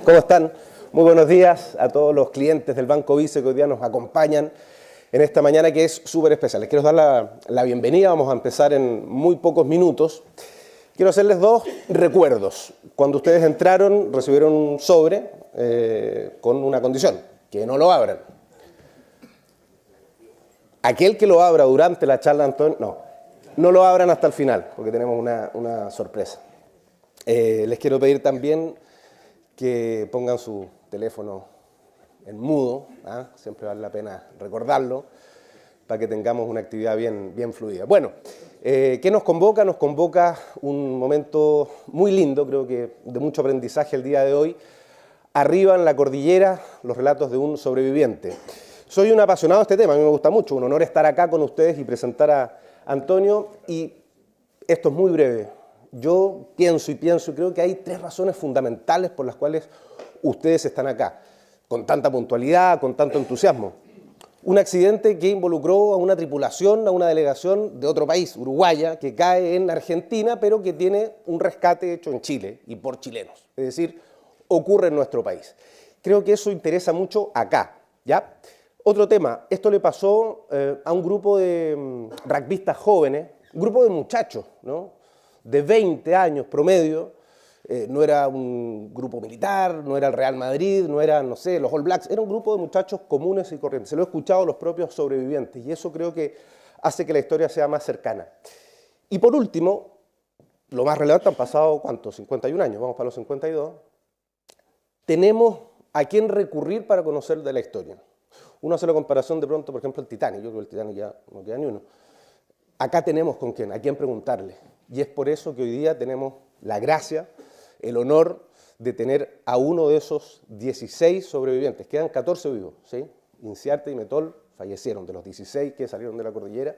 ¿Cómo están? Muy buenos días a todos los clientes del Banco Vice que hoy día nos acompañan en esta mañana que es súper especial. Les quiero dar la bienvenida, vamos a empezar en muy pocos minutos. Quiero hacerles dos recuerdos. Cuando ustedes entraron recibieron un sobre con una condición, que no lo abran. Aquel que lo abra durante la charla, Antonio, no lo abran hasta el final, porque tenemos una sorpresa. Les quiero pedir también que pongan su teléfono en mudo, siempre vale la pena recordarlo, para que tengamos una actividad bien fluida. Bueno, ¿qué nos convoca? Nos convoca un momento muy lindo, creo que de mucho aprendizaje el día de hoy. Arriba en la cordillera, los relatos de un sobreviviente. Soy un apasionado de este tema, a mí me gusta mucho, un honor estar acá con ustedes y presentar a Antonio, y esto es muy breve. Yo pienso y creo que hay tres razones fundamentales por las cuales ustedes están acá, con tanta puntualidad, con tanto entusiasmo. Un accidente que involucró a una tripulación, a una delegación de otro país, uruguaya, que cae en Argentina, pero que tiene un rescate hecho en Chile y por chilenos. Es decir, ocurre en nuestro país. Creo que eso interesa mucho acá, ¿ya? Otro tema, esto le pasó a un grupo de rugbyistas jóvenes, un grupo de muchachos, ¿no? De 20 años promedio, no era un grupo militar, no era el Real Madrid, no eran, no sé, los All Blacks, era un grupo de muchachos comunes y corrientes. Se lo he escuchado a los propios sobrevivientes y eso creo que hace que la historia sea más cercana. Y por último, lo más relevante, han pasado, ¿cuántos? 51 años, vamos para los 52. Tenemos a quién recurrir para conocer de la historia. Uno hace la comparación de pronto, por ejemplo, el Titanic. Yo creo que el Titanic ya no queda ni uno. Acá tenemos con quién, a quién preguntarle. Y es por eso que hoy día tenemos la gracia, el honor de tener a uno de esos 16 sobrevivientes. Quedan 14 vivos, ¿sí? Inciarte y Metol fallecieron, de los 16 que salieron de la cordillera.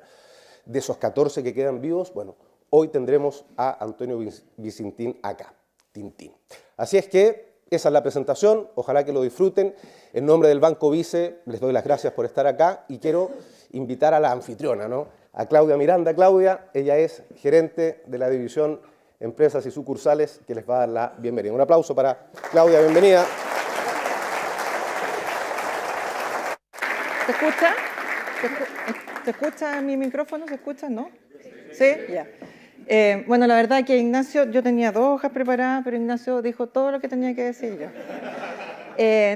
De esos 14 que quedan vivos, bueno, hoy tendremos a Antonio Vicentín acá, Tintín. Así es que esa es la presentación, ojalá que lo disfruten. En nombre del Banco Vice les doy las gracias por estar acá y quiero invitar a la anfitriona, ¿no? A Claudia Miranda. Claudia, ella es gerente de la división Empresas y Sucursales, que les va a dar la bienvenida. Un aplauso para Claudia, bienvenida. ¿Se escucha? ¿Se escucha mi micrófono? ¿Se escucha? ¿No? ¿Sí? Ya. Bueno, la verdad que Ignacio, yo tenía 2 hojas preparadas, pero Ignacio dijo todo lo que tenía que decir yo.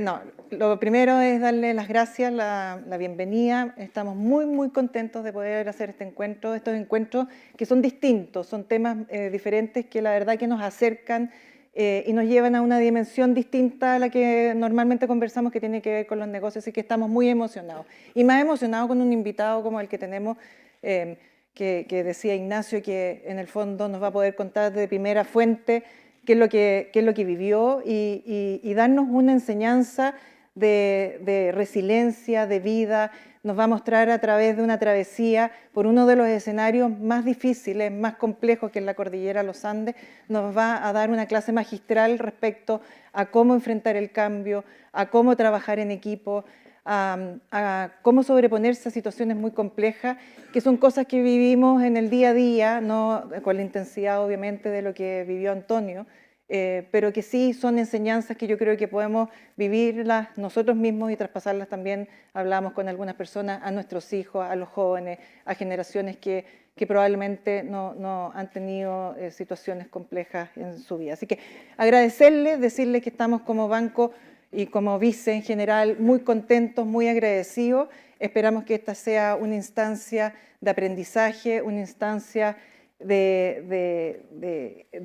No, lo primero es darle las gracias, la bienvenida. Estamos muy contentos de poder hacer este encuentro, estos encuentros que son distintos, son temas diferentes que la verdad que nos acercan y nos llevan a una dimensión distinta a la que normalmente conversamos, que tiene que ver con los negocios, así que estamos muy emocionados. Y más emocionados con un invitado como el que tenemos, que decía Ignacio, que en el fondo nos va a poder contar de primera fuente qué es lo que vivió y darnos una enseñanza de resiliencia, de vida. Nos va a mostrar a través de una travesía por uno de los escenarios más difíciles, más complejos, que es la cordillera Los Andes. Nos va a dar una clase magistral respecto a cómo enfrentar el cambio, a cómo trabajar en equipo, a cómo sobreponerse a situaciones muy complejas, que son cosas que vivimos en el día a día, no con la intensidad obviamente de lo que vivió Antonio, pero que sí son enseñanzas que yo creo que podemos vivirlas nosotros mismos y traspasarlas también, hablamos con algunas personas, a nuestros hijos, a los jóvenes, a generaciones que probablemente no han tenido situaciones complejas en su vida. Así que agradecerles, decirles que estamos como banco y como vice en general muy contentos, muy agradecidos. Esperamos que esta sea una instancia de aprendizaje, una instancia de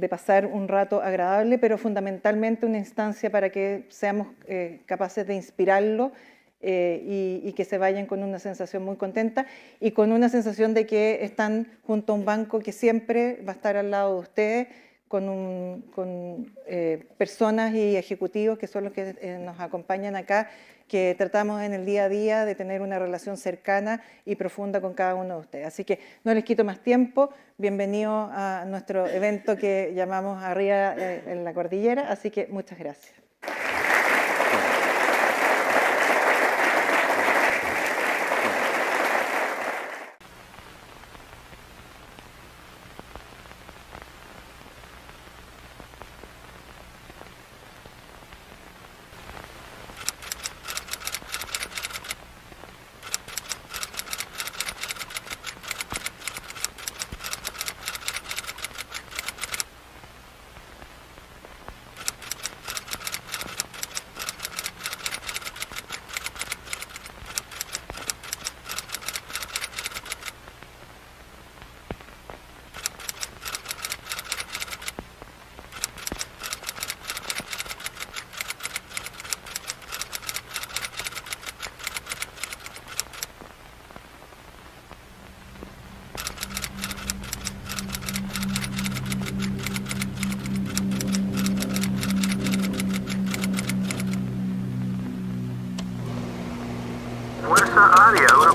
pasar un rato agradable, pero fundamentalmente una instancia para que seamos capaces de inspirarlo y que se vayan con una sensación muy contenta y con una sensación de que están junto a un banco que siempre va a estar al lado de ustedes, con personas y ejecutivos que son los que nos acompañan acá, que tratamos en el día a día de tener una relación cercana y profunda con cada uno de ustedes. Así que no les quito más tiempo, bienvenidos a nuestro evento que llamamos Arriba en la Cordillera, así que muchas gracias.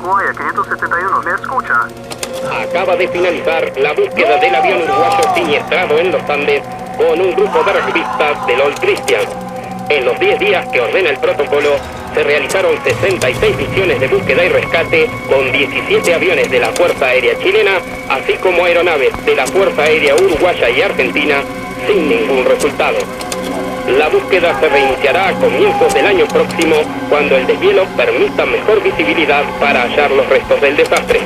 Ushuaia 571, ¿me escucha? Acaba de finalizar la búsqueda del avión uruguayo siniestrado en los Andes con un grupo de rugbyistas del All Christians. En los 10 días que ordena el protocolo, se realizaron 66 misiones de búsqueda y rescate con 17 aviones de la Fuerza Aérea Chilena, así como aeronaves de la Fuerza Aérea Uruguaya y Argentina, sin ningún resultado. La búsqueda se reiniciará a comienzos del año próximo, cuando el deshielo permita mejor visibilidad para hallar los restos del desastre.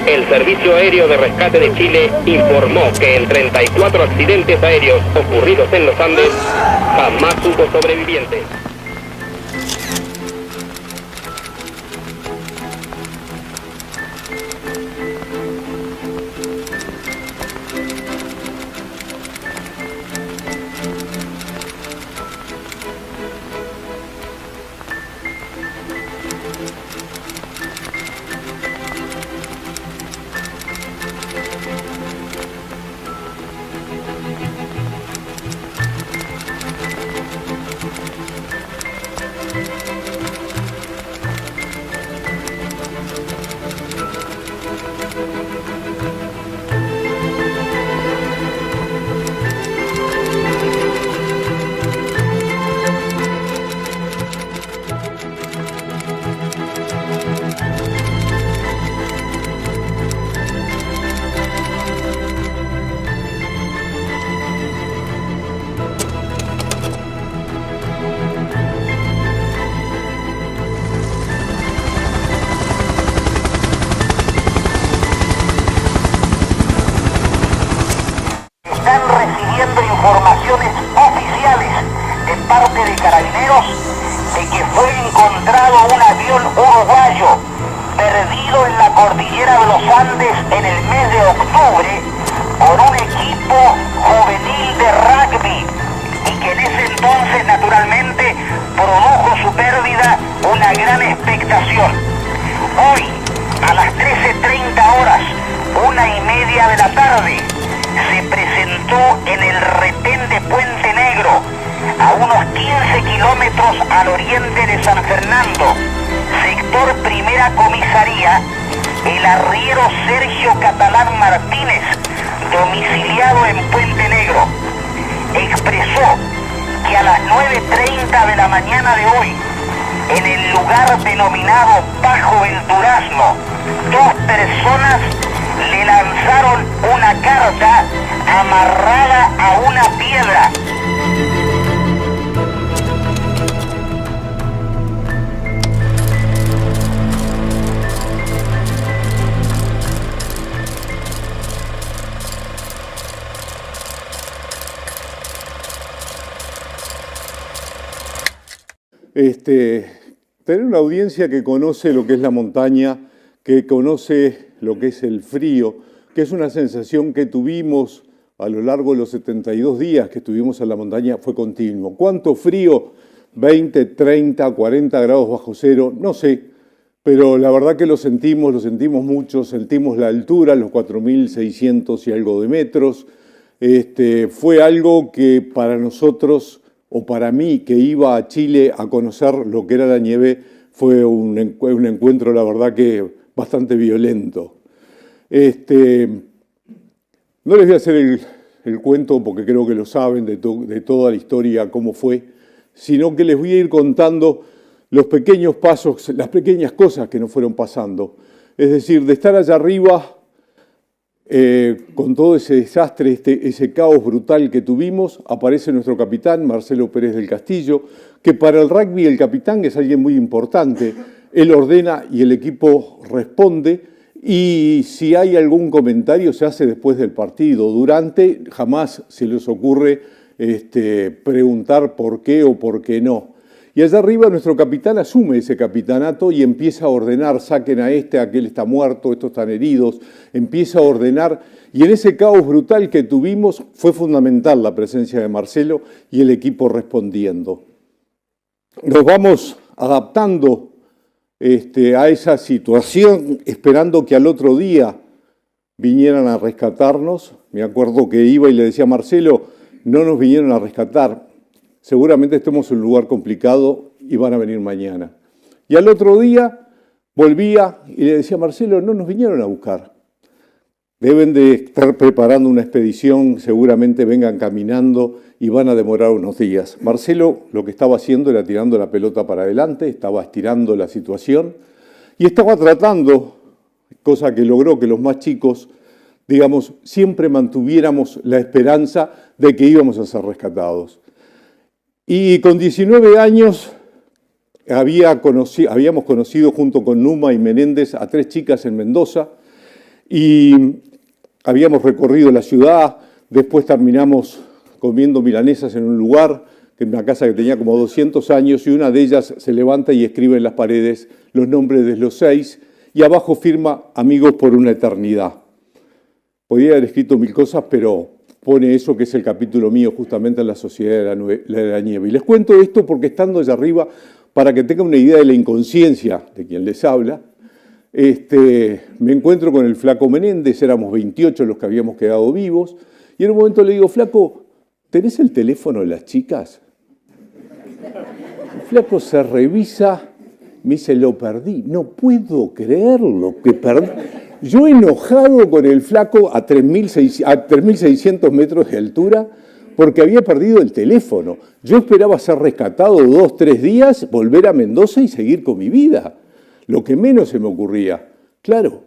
El Servicio Aéreo de Rescate de Chile informó que en 34 accidentes aéreos ocurridos en los Andes, jamás hubo sobrevivientes. Están recibiendo informaciones oficiales de parte de Carabineros de que fue encontrado un avión uruguayo perdido en la cordillera de los Andes en el mes de octubre por un equipo juvenil de rugby y que en ese entonces naturalmente produjo su pérdida una gran expectación. Hoy, a las 13:30 horas, 1:30 de la tarde, se presentó en el retén de Puente Negro, a unos 15 kilómetros al oriente de San Fernando, sector Primera Comisaría, el arriero Sergio Catalán Martínez, domiciliado en Puente Negro. Expresó que a las 9:30 de la mañana de hoy, en el lugar denominado Bajo el Durazno, 2 personas le lanzaron una carta amarrada a una piedra. Tener una audiencia que conoce lo que es la montaña, que conoce lo que es el frío, que es una sensación que tuvimos a lo largo de los 72 días que estuvimos en la montaña, fue continuo. ¿Cuánto frío? 20, 30, 40 grados bajo cero, no sé, pero la verdad que lo sentimos mucho, sentimos la altura, los 4.600 y algo de metros. Fue algo que para nosotros, o para mí, que iba a Chile a conocer lo que era la nieve, fue un encuentro, la verdad que bastante violento. No les voy a hacer el cuento porque creo que lo saben de toda la historia, cómo fue, sino que les voy a ir contando los pequeños pasos, las pequeñas cosas que nos fueron pasando. Es decir, de estar allá arriba con todo ese desastre, ese caos brutal que tuvimos, aparece nuestro capitán, Marcelo Pérez del Castillo, que para el rugby el capitán es alguien muy importante. Él ordena y el equipo responde, y si hay algún comentario se hace después del partido. Durante jamás se les ocurre preguntar por qué o por qué no. Y allá arriba nuestro capitán asume ese capitanato y empieza a ordenar, saquen a aquel está muerto, estos están heridos, empieza a ordenar. Y en ese caos brutal que tuvimos fue fundamental la presencia de Marcelo y el equipo respondiendo. Nos vamos adaptando a esa situación, esperando que al otro día vinieran a rescatarnos. Me acuerdo que iba y le decía a Marcelo, no nos vinieron a rescatar, seguramente estemos en un lugar complicado y van a venir mañana. Y al otro día volvía y le decía, Marcelo, no nos vinieron a buscar. Deben de estar preparando una expedición, seguramente vengan caminando y van a demorar unos días. Marcelo lo que estaba haciendo era tirando la pelota para adelante, estaba estirando la situación y estaba tratando, cosa que logró que los más chicos, digamos, siempre mantuviéramos la esperanza de que íbamos a ser rescatados. Y con 19 años habíamos conocido junto con Numa y Menéndez a 3 chicas en Mendoza y habíamos recorrido la ciudad, después terminamos comiendo milanesas en un lugar, en una casa que tenía como 200 años, y una de ellas se levanta y escribe en las paredes los nombres de los 6 y abajo firma Amigos por una eternidad. Podría haber escrito 1000 cosas, pero pone eso que es el capítulo mío justamente en la Sociedad de la Nieve. Y les cuento esto porque estando allá arriba, para que tengan una idea de la inconsciencia de quien les habla, me encuentro con el flaco Menéndez, éramos 28 los que habíamos quedado vivos, y en un momento le digo, flaco, ¿tenés el teléfono de las chicas? El flaco se revisa, me dice, lo perdí. No puedo creerlo que perdí. Yo enojado con el flaco a 3.600 metros de altura porque había perdido el teléfono. Yo esperaba ser rescatado 2 o 3 días, volver a Mendoza y seguir con mi vida. Lo que menos se me ocurría. Claro,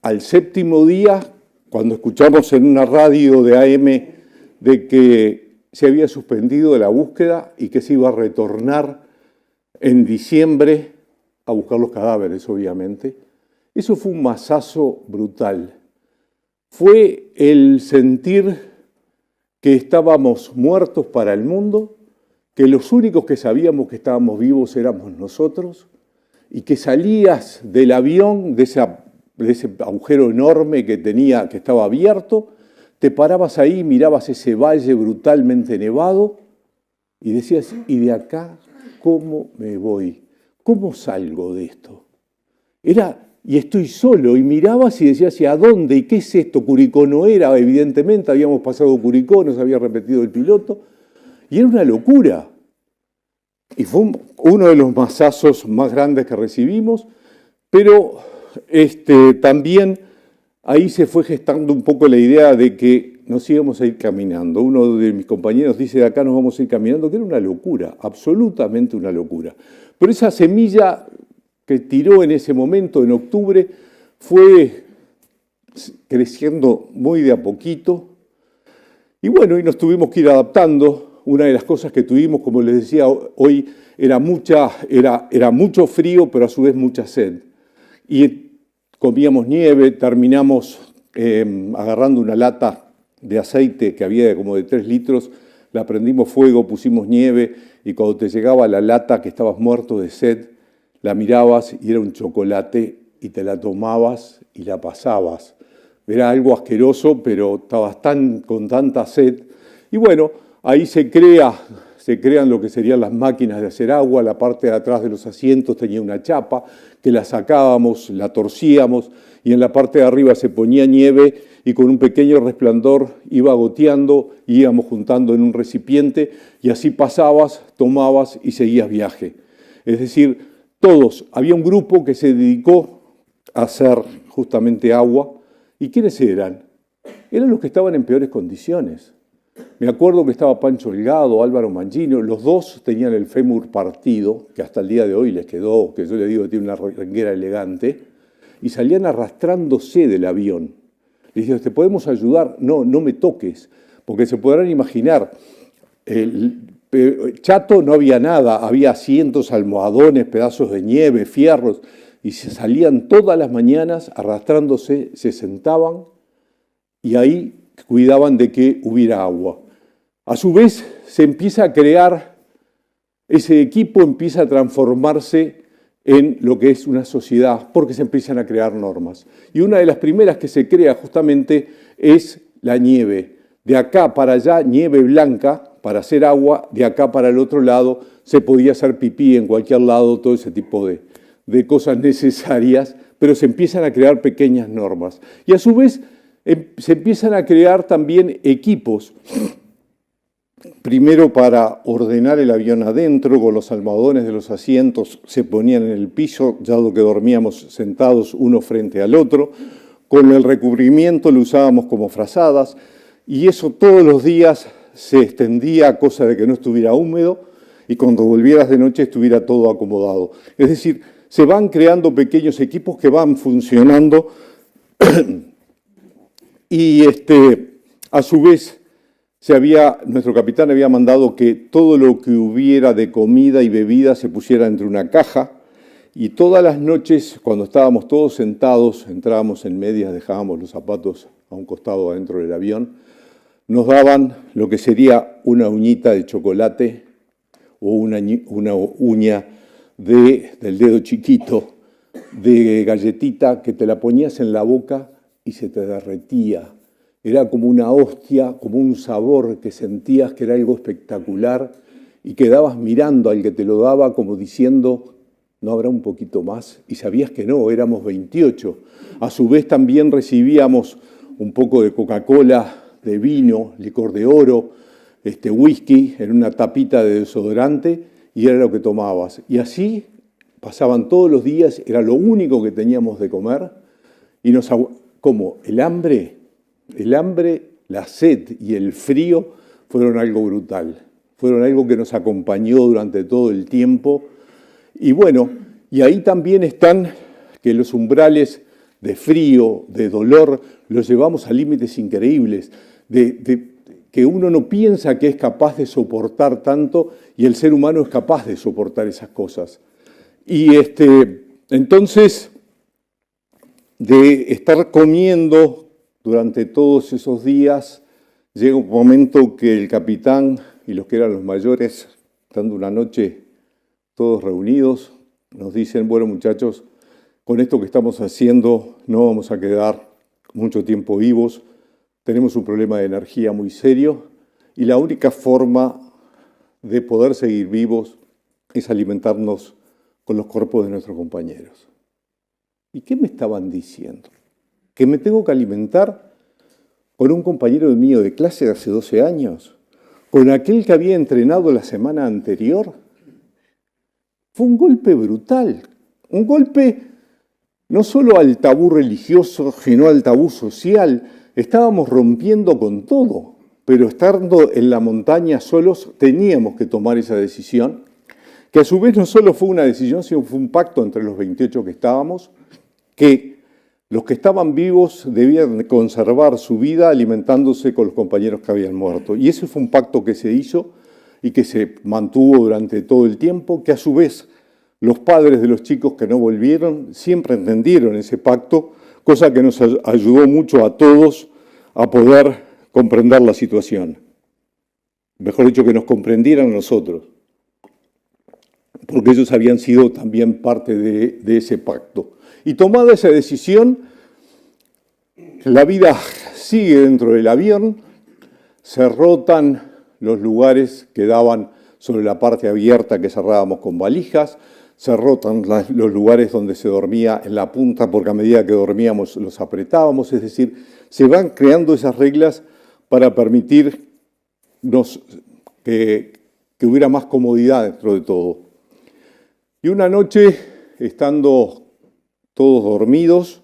al 7º día, cuando escuchamos en una radio de AM de que se había suspendido la búsqueda y que se iba a retornar en diciembre a buscar los cadáveres, obviamente, eso fue un masazo brutal. Fue el sentir que estábamos muertos para el mundo, que los únicos que sabíamos que estábamos vivos éramos nosotros, y que salías del avión, de ese agujero enorme que estaba abierto, te parabas ahí, mirabas ese valle brutalmente nevado y decías, ¿y de acá cómo me voy? ¿Cómo salgo de esto? Y estoy solo, y mirabas y decías, ¿y a dónde? ¿Y qué es esto? Curicó no era, evidentemente, habíamos pasado Curicó, nos había repetido el piloto, y era una locura. Y fue uno de los masazos más grandes que recibimos, pero también ahí se fue gestando un poco la idea de que nos íbamos a ir caminando. Uno de mis compañeros dice, de acá nos vamos a ir caminando, que era una locura, absolutamente una locura. Pero esa semilla que tiró en ese momento, en octubre, fue creciendo muy de a poquito. Y bueno, y nos tuvimos que ir adaptando. Una de las cosas que tuvimos, como les decía hoy, era mucho frío, pero a su vez mucha sed. Y comíamos nieve, terminamos agarrando una lata de aceite que había como de 3 litros, la prendimos fuego, pusimos nieve, y cuando te llegaba la lata que estabas muerto de sed, la mirabas y era un chocolate y te la tomabas y la pasabas. Era algo asqueroso, pero estabas con tanta sed. Y bueno, ahí se crean lo que serían las máquinas de hacer agua. La parte de atrás de los asientos tenía una chapa que la sacábamos, la torcíamos y en la parte de arriba se ponía nieve y con un pequeño resplandor iba goteando y íbamos juntando en un recipiente y así pasabas, tomabas y seguías viaje. Es decir, había un grupo que se dedicó a hacer justamente agua. ¿Y quiénes eran? Eran los que estaban en peores condiciones. Me acuerdo que estaba Pancho Delgado, Álvaro Mangino, los dos tenían el fémur partido, que hasta el día de hoy les quedó, que yo le digo que tiene una renguera elegante, y salían arrastrándose del avión. Les dije, ¿te podemos ayudar? No, no me toques, porque se podrán imaginar, chato no había nada, había asientos, almohadones, pedazos de nieve, fierros, y se salían todas las mañanas arrastrándose, se sentaban y ahí cuidaban de que hubiera agua. A su vez se empieza a crear, ese equipo empieza a transformarse en lo que es una sociedad, porque se empiezan a crear normas. Y una de las primeras que se crea justamente es la nieve. De acá para allá, nieve blanca para hacer agua, de acá para el otro lado se podía hacer pipí en cualquier lado, todo ese tipo de cosas necesarias, pero se empiezan a crear pequeñas normas. Y a su vez se empiezan a crear también equipos primero para ordenar el avión adentro, con los almohadones de los asientos se ponían en el piso, dado que dormíamos sentados uno frente al otro. Con el recubrimiento lo usábamos como frazadas y eso todos los días se extendía, cosa de que no estuviera húmedo y cuando volvieras de noche estuviera todo acomodado. Es decir, se van creando pequeños equipos que van funcionando y a su vez nuestro capitán había mandado que todo lo que hubiera de comida y bebida se pusiera entre una caja y todas las noches, cuando estábamos todos sentados, entrábamos en medias, dejábamos los zapatos a un costado adentro del avión, nos daban lo que sería una uñita de chocolate o una uña del dedo chiquito de galletita que te la ponías en la boca y se te derretía. Era como una hostia, como un sabor que sentías que era algo espectacular y quedabas mirando al que te lo daba como diciendo, ¿no habrá un poquito más? Y sabías que no, éramos 28. A su vez también recibíamos un poco de Coca-Cola, de vino, licor de oro, whisky en una tapita de desodorante y era lo que tomabas. Y así pasaban todos los días, era lo único que teníamos de comer y como el hambre, la sed y el frío fueron algo brutal, fueron algo que nos acompañó durante todo el tiempo. Y bueno, y ahí también están que los umbrales de frío, de dolor, los llevamos a límites increíbles, que uno no piensa que es capaz de soportar tanto y el ser humano es capaz de soportar esas cosas. Y entonces, de estar comiendo durante todos esos días, llega un momento que el capitán y los que eran los mayores, estando una noche todos reunidos, nos dicen, bueno muchachos, con esto que estamos haciendo no vamos a quedar mucho tiempo vivos, tenemos un problema de energía muy serio y la única forma de poder seguir vivos es alimentarnos con los cuerpos de nuestros compañeros. ¿Y qué me estaban diciendo? ¿Que me tengo que alimentar con un compañero mío de clase de hace 12 años? ¿Con aquel que había entrenado la semana anterior? Fue un golpe brutal, un golpe no solo al tabú religioso, sino al tabú social. Estábamos rompiendo con todo, pero estando en la montaña solos teníamos que tomar esa decisión, que a su vez no solo fue una decisión, sino fue un pacto entre los 28 que estábamos, que los que estaban vivos debían conservar su vida alimentándose con los compañeros que habían muerto. Y ese fue un pacto que se hizo y que se mantuvo durante todo el tiempo, que a su vez los padres de los chicos que no volvieron siempre entendieron ese pacto, cosa que nos ayudó mucho a todos a poder comprender la situación. Mejor dicho, que nos comprendieran nosotros, porque ellos habían sido también parte de ese pacto. Y tomada esa decisión, la vida sigue dentro del avión, se rotan los lugares que daban sobre la parte abierta que cerrábamos con valijas, se rotan los lugares donde se dormía en la punta porque a medida que dormíamos los apretábamos, es decir, se van creando esas reglas para permitirnos que hubiera más comodidad dentro de todo. Y una noche, estando todos dormidos,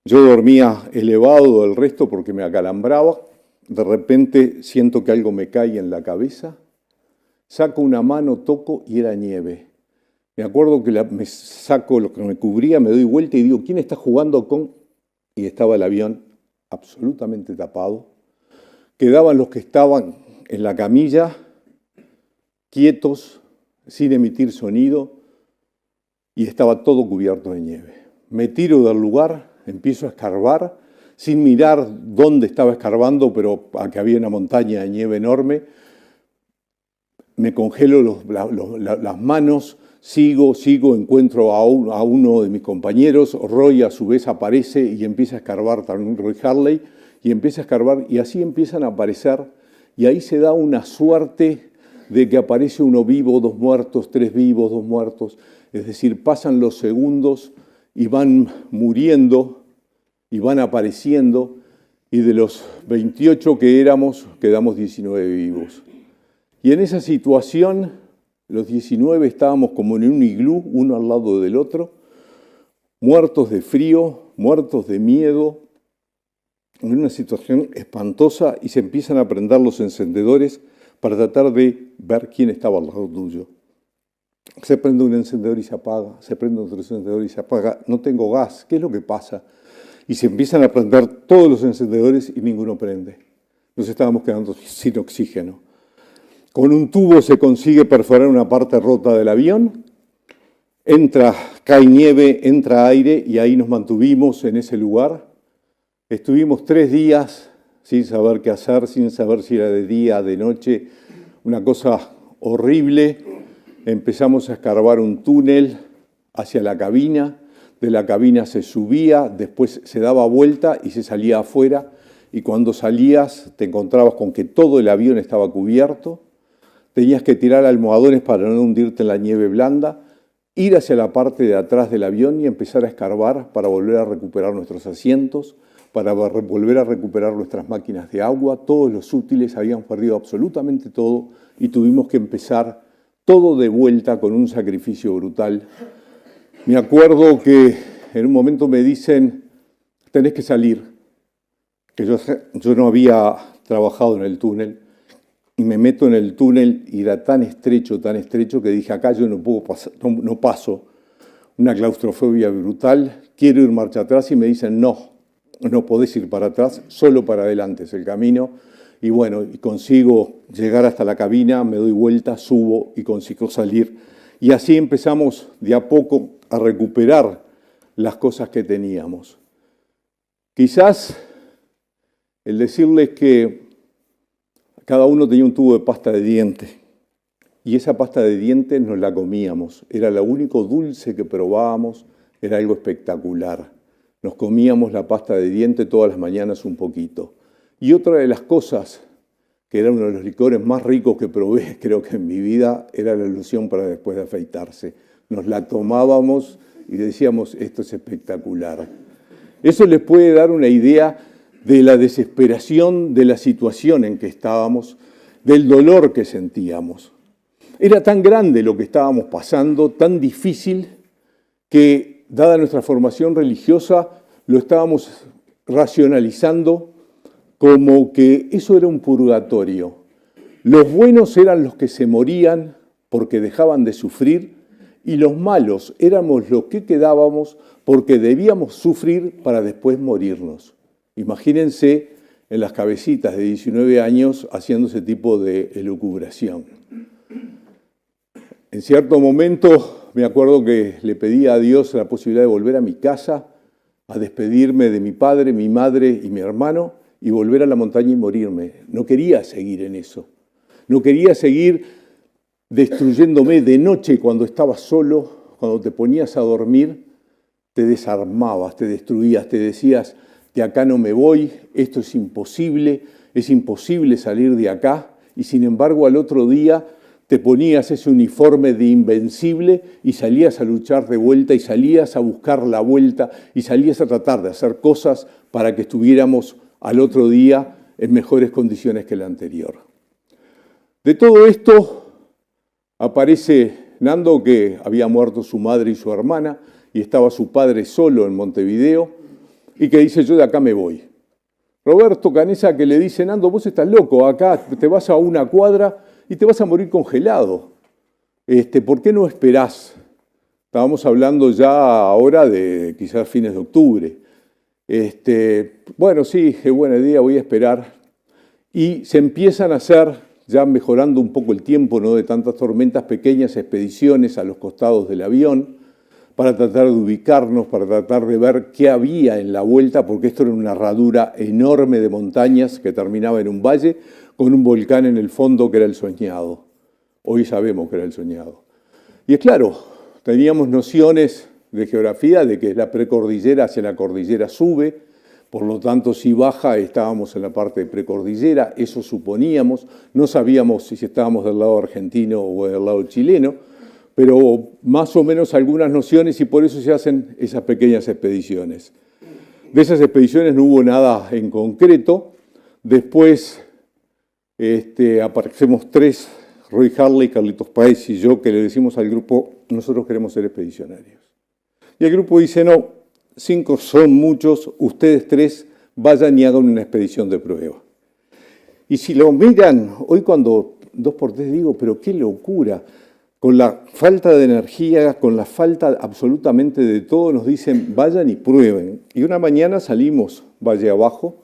yo dormía elevado del resto porque me acalambraba, de repente siento que algo me cae en la cabeza, saco una mano, toco y era nieve. Me acuerdo que me saco lo que me cubría, me doy vuelta y digo, ¿quién está jugando con...? Y estaba el avión absolutamente tapado. Quedaban los que estaban en la camilla, quietos, sin emitir sonido, y estaba todo cubierto de nieve. Me tiro del lugar, empiezo a escarbar, sin mirar dónde estaba escarbando, pero aquí había una montaña de nieve enorme. Me congelo las manos, sigo, encuentro a uno de mis compañeros, Roy a su vez aparece y empieza a escarbar, también Roy Harley, y empieza a escarbar, y así empiezan a aparecer, y ahí se da una suerte de que aparece uno vivo, 2 muertos, 3 vivos, 2 muertos, es decir, pasan los segundos y van muriendo, y van apareciendo, y de los 28 que éramos, quedamos 19 vivos. Y en esa situación, los 19 estábamos como en un iglú, uno al lado del otro, muertos de frío, muertos de miedo, en una situación espantosa, y se empiezan a prender los encendedores para tratar de ver quién estaba al lado tuyo. Se prende un encendedor y se apaga, se prende otro encendedor y se apaga. No tengo gas, ¿qué es lo que pasa? Y se empiezan a prender todos los encendedores y ninguno prende. Nos estábamos quedando sin oxígeno. Con un tubo se consigue perforar una parte rota del avión, cae nieve, entra aire y ahí nos mantuvimos en ese lugar. Estuvimos 3 días sin saber qué hacer, sin saber si era de día, de noche, una cosa horrible. Empezamos a escarbar un túnel hacia la cabina, de la cabina se subía, después se daba vuelta y se salía afuera, y cuando salías te encontrabas con que todo el avión estaba cubierto, tenías que tirar almohadones para no hundirte en la nieve blanda, ir hacia la parte de atrás del avión y empezar a escarbar para volver a recuperar nuestros asientos, para volver a recuperar nuestras máquinas de agua. Todos los útiles habían perdido absolutamente todo y tuvimos que empezar todo de vuelta con un sacrificio brutal. Me acuerdo que en un momento me dicen, tenés que salir, que yo no había trabajado en el túnel, y me meto en el túnel y era tan estrecho que dije, acá yo no puedo pasar, no paso, una claustrofobia brutal, quiero ir marcha atrás y me dicen, no podés ir para atrás, solo para adelante es el camino. Y bueno, y consigo llegar hasta la cabina, me doy vuelta, subo y consigo salir. Y así empezamos de a poco a recuperar las cosas que teníamos. Quizás el decirles que cada uno tenía un tubo de pasta de dientes y esa pasta de dientes nos la comíamos. Era lo único dulce que probábamos, era algo espectacular. Nos comíamos la pasta de dientes todas las mañanas un poquito. Y otra de las cosas, que era uno de los licores más ricos que probé, creo que en mi vida, era la loción para después de afeitarse. Nos la tomábamos y decíamos, esto es espectacular. Eso les puede dar una idea de la desesperación de la situación en que estábamos, del dolor que sentíamos. Era tan grande lo que estábamos pasando, tan difícil, que dada nuestra formación religiosa, lo estábamos racionalizando como que eso era un purgatorio. Los buenos eran los que se morían porque dejaban de sufrir y los malos éramos los que quedábamos porque debíamos sufrir para después morirnos. Imagínense en las cabecitas de 19 años haciendo ese tipo de elucubración. En cierto momento me acuerdo que le pedí a Dios la posibilidad de volver a mi casa, a despedirme de mi padre, mi madre y mi hermano, y volver a la montaña y morirme. No quería seguir en eso. No quería seguir destruyéndome de noche cuando estabas solo, cuando te ponías a dormir, te desarmabas, te destruías, te decías, de acá no me voy, esto es imposible salir de acá, y sin embargo al otro día te ponías ese uniforme de invencible y salías a luchar de vuelta y salías a buscar la vuelta y salías a tratar de hacer cosas para que estuviéramos al otro día en mejores condiciones que la anterior. De todo esto aparece Nando, que había muerto su madre y su hermana, y estaba su padre solo en Montevideo, y que dice, yo de acá me voy. Roberto Canesa, que le dice, Nando, vos estás loco, acá te vas a una cuadra y te vas a morir congelado. ¿Por qué no esperás? Estábamos hablando ya ahora de quizás fines de octubre. Bueno, sí, qué buen día, voy a esperar. Y se empiezan a hacer, ya mejorando un poco el tiempo, no de tantas tormentas, pequeñas expediciones a los costados del avión para tratar de ubicarnos, para tratar de ver qué había en la vuelta, porque esto era una herradura enorme de montañas que terminaba en un valle con un volcán en el fondo que era el Soñado. Hoy sabemos que era el Soñado. Y es claro, teníamos nociones de geografía, de que la precordillera hacia la cordillera sube, por lo tanto si baja estábamos en la parte de precordillera, eso suponíamos, no sabíamos si estábamos del lado argentino o del lado chileno, pero más o menos algunas nociones y por eso se hacen esas pequeñas expediciones. De esas expediciones no hubo nada en concreto. Después aparecemos tres, Roy Harley, Carlitos Páez y yo, que le decimos al grupo, nosotros queremos ser expedicionarios. Y el grupo dice, no, 5 son muchos, ustedes 3 vayan y hagan una expedición de prueba. Y si lo miran, hoy cuando 2x3 digo, pero qué locura, con la falta de energía, con la falta absolutamente de todo, nos dicen, vayan y prueben. Y una mañana salimos valle abajo,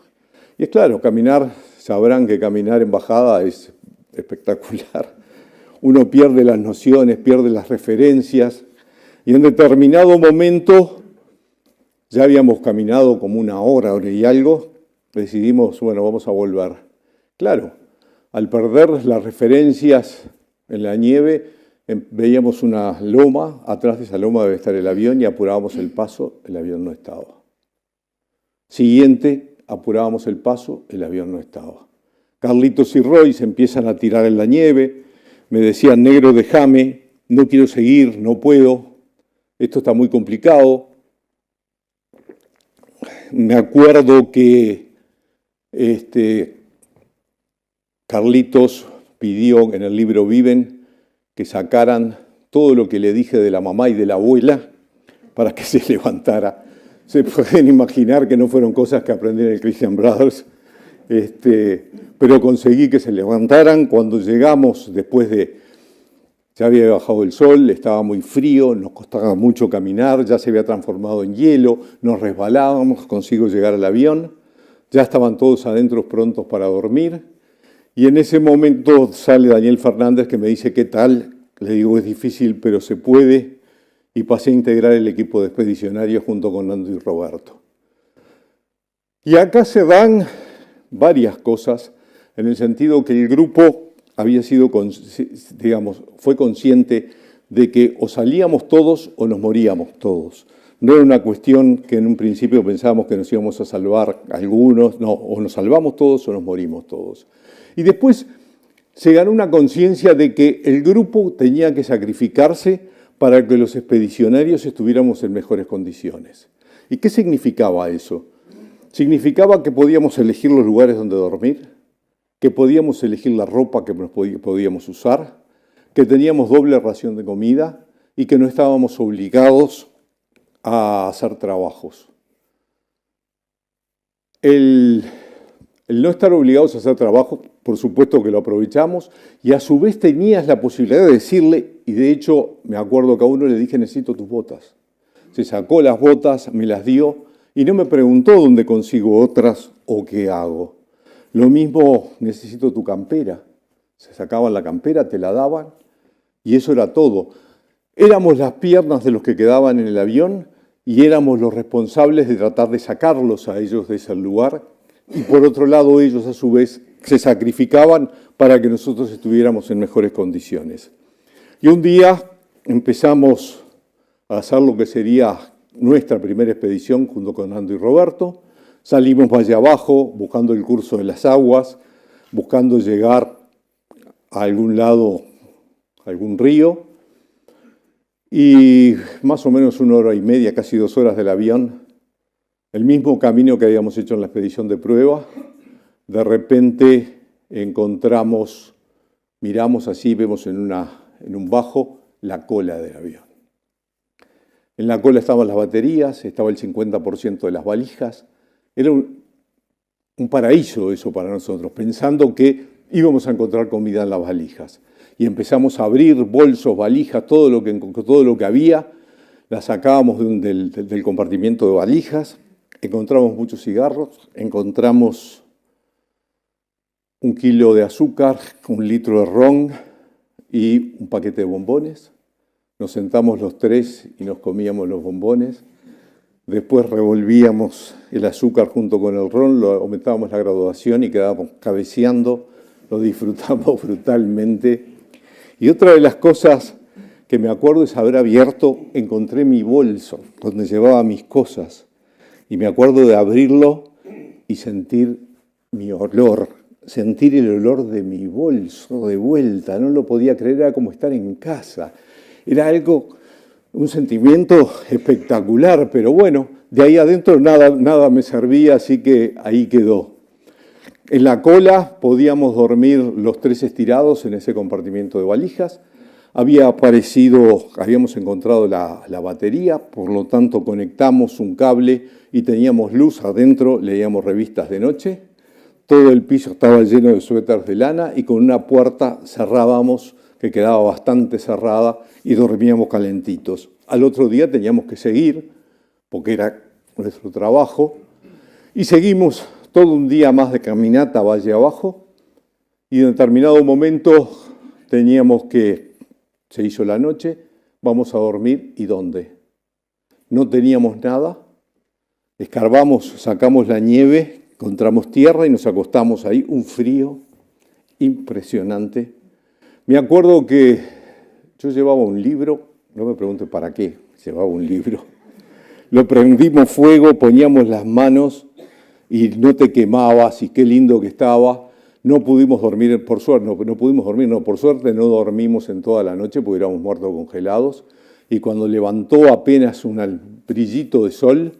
y es claro, caminar, sabrán que caminar en bajada es espectacular. Uno pierde las nociones, pierde las referencias, y en determinado momento, ya habíamos caminado como una hora y algo, decidimos, bueno, vamos a volver. Claro, al perder las referencias en la nieve, veíamos una loma, atrás de esa loma debe estar el avión y apurábamos el paso, el avión no estaba. Siguiente, apurábamos el paso, el avión no estaba. Carlitos y Roy se empiezan a tirar en la nieve, me decían, negro, déjame, no quiero seguir, no puedo, esto está muy complicado. Me acuerdo que Carlitos pidió en el libro Viven que sacaran todo lo que le dije de la mamá y de la abuela para que se levantara. Se pueden imaginar que no fueron cosas que aprendí en el Christian Brothers, pero conseguí que se levantaran. Cuando llegamos, después de, ya había bajado el sol, estaba muy frío, nos costaba mucho caminar, ya se había transformado en hielo, nos resbalábamos, consigo llegar al avión, ya estaban todos adentro prontos para dormir. Y en ese momento sale Daniel Fernández que me dice, ¿qué tal? Le digo, es difícil, pero se puede. Y pasé a integrar el equipo de expedicionarios junto con Nando y Roberto. Y acá se dan varias cosas, en el sentido que el grupo había sido, digamos, fue consciente de que o salíamos todos o nos moríamos todos. No era una cuestión que en un principio pensábamos que nos íbamos a salvar algunos, no, o nos salvamos todos o nos morimos todos. Y después se ganó una conciencia de que el grupo tenía que sacrificarse para que los expedicionarios estuviéramos en mejores condiciones. ¿Y qué significaba eso? Significaba que podíamos elegir los lugares donde dormir, que podíamos elegir la ropa que podíamos usar, que teníamos doble ración de comida y que no estábamos obligados a hacer trabajos. El no estar obligados a hacer trabajo, por supuesto que lo aprovechamos, y a su vez tenías la posibilidad de decirle, y de hecho me acuerdo que a uno le dije, necesito tus botas. Se sacó las botas, me las dio, y no me preguntó dónde consigo otras o qué hago. Lo mismo, necesito tu campera. Se sacaban la campera, te la daban, y eso era todo. Éramos las piernas de los que quedaban en el avión, y éramos los responsables de tratar de sacarlos a ellos de ese lugar, y por otro lado ellos a su vez se sacrificaban para que nosotros estuviéramos en mejores condiciones. Y un día empezamos a hacer lo que sería nuestra primera expedición junto con Nando y Roberto. Salimos valle abajo buscando el curso de las aguas, buscando llegar a algún lado, a algún río, y más o menos 1 hora y media, casi 2 horas del avión, el mismo camino que habíamos hecho en la expedición de prueba. De repente encontramos, miramos así, vemos en un bajo la cola del avión. En la cola estaban las baterías, estaba el 50% de las valijas. Era un paraíso eso para nosotros, pensando que íbamos a encontrar comida en las valijas. Y empezamos a abrir bolsos, valijas, todo lo que había, las sacábamos del compartimiento de valijas. Encontramos muchos cigarros, encontramos 1 kilo de azúcar, 1 litro de ron y un paquete de bombones. Nos sentamos los 3 y nos comíamos los bombones. Después revolvíamos el azúcar junto con el ron, aumentábamos la graduación y quedábamos cabeceando. Lo disfrutamos brutalmente. Y otra de las cosas que me acuerdo es haber abierto, encontré mi bolso donde llevaba mis cosas. Y me acuerdo de abrirlo y sentir mi olor, sentir el olor de mi bolso de vuelta. No lo podía creer, era como estar en casa. Era algo un sentimiento espectacular, pero bueno, de ahí adentro nada me servía, así que ahí quedó. En la cola podíamos dormir los tres estirados en ese compartimiento de valijas. Habíamos encontrado la batería, por lo tanto conectamos un cable y teníamos luz adentro, leíamos revistas de noche. Todo el piso estaba lleno de suéteres de lana y con una puerta cerrábamos, que quedaba bastante cerrada, y dormíamos calentitos. Al otro día teníamos que seguir, porque era nuestro trabajo, y seguimos todo un día más de caminata valle abajo, y en determinado momento se hizo la noche, vamos a dormir, ¿y dónde? No teníamos nada, escarbamos, sacamos la nieve, encontramos tierra y nos acostamos ahí, un frío impresionante. Me acuerdo que yo llevaba un libro, no me pregunte para qué, llevaba un libro. Lo prendimos fuego, poníamos las manos y no te quemabas y qué lindo que estaba. No pudimos dormir, por suerte, por suerte no dormimos en toda la noche porque éramos muertos congelados. Y cuando levantó apenas un brillito de sol,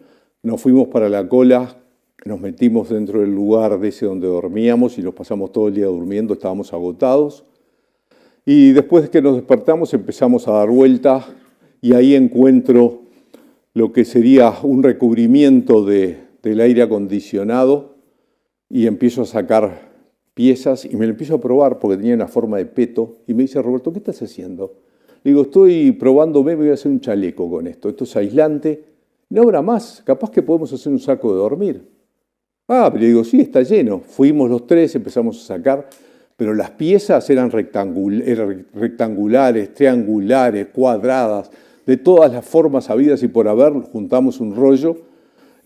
nos fuimos para la cola, nos metimos dentro del lugar de ese donde dormíamos y nos pasamos todo el día durmiendo, estábamos agotados. Y después que nos despertamos empezamos a dar vueltas y ahí encuentro lo que sería un recubrimiento del aire acondicionado y empiezo a sacar piezas y me lo empiezo a probar porque tenía una forma de peto y me dice, Roberto, ¿qué estás haciendo? Le digo, estoy probándome, voy a hacer un chaleco con esto. Esto es aislante, no habrá más, capaz que podemos hacer un saco de dormir. Pero le digo, sí, está lleno. Fuimos los tres, empezamos a sacar, pero las piezas eran rectangulares, triangulares, cuadradas, de todas las formas habidas y por haber. Juntamos un rollo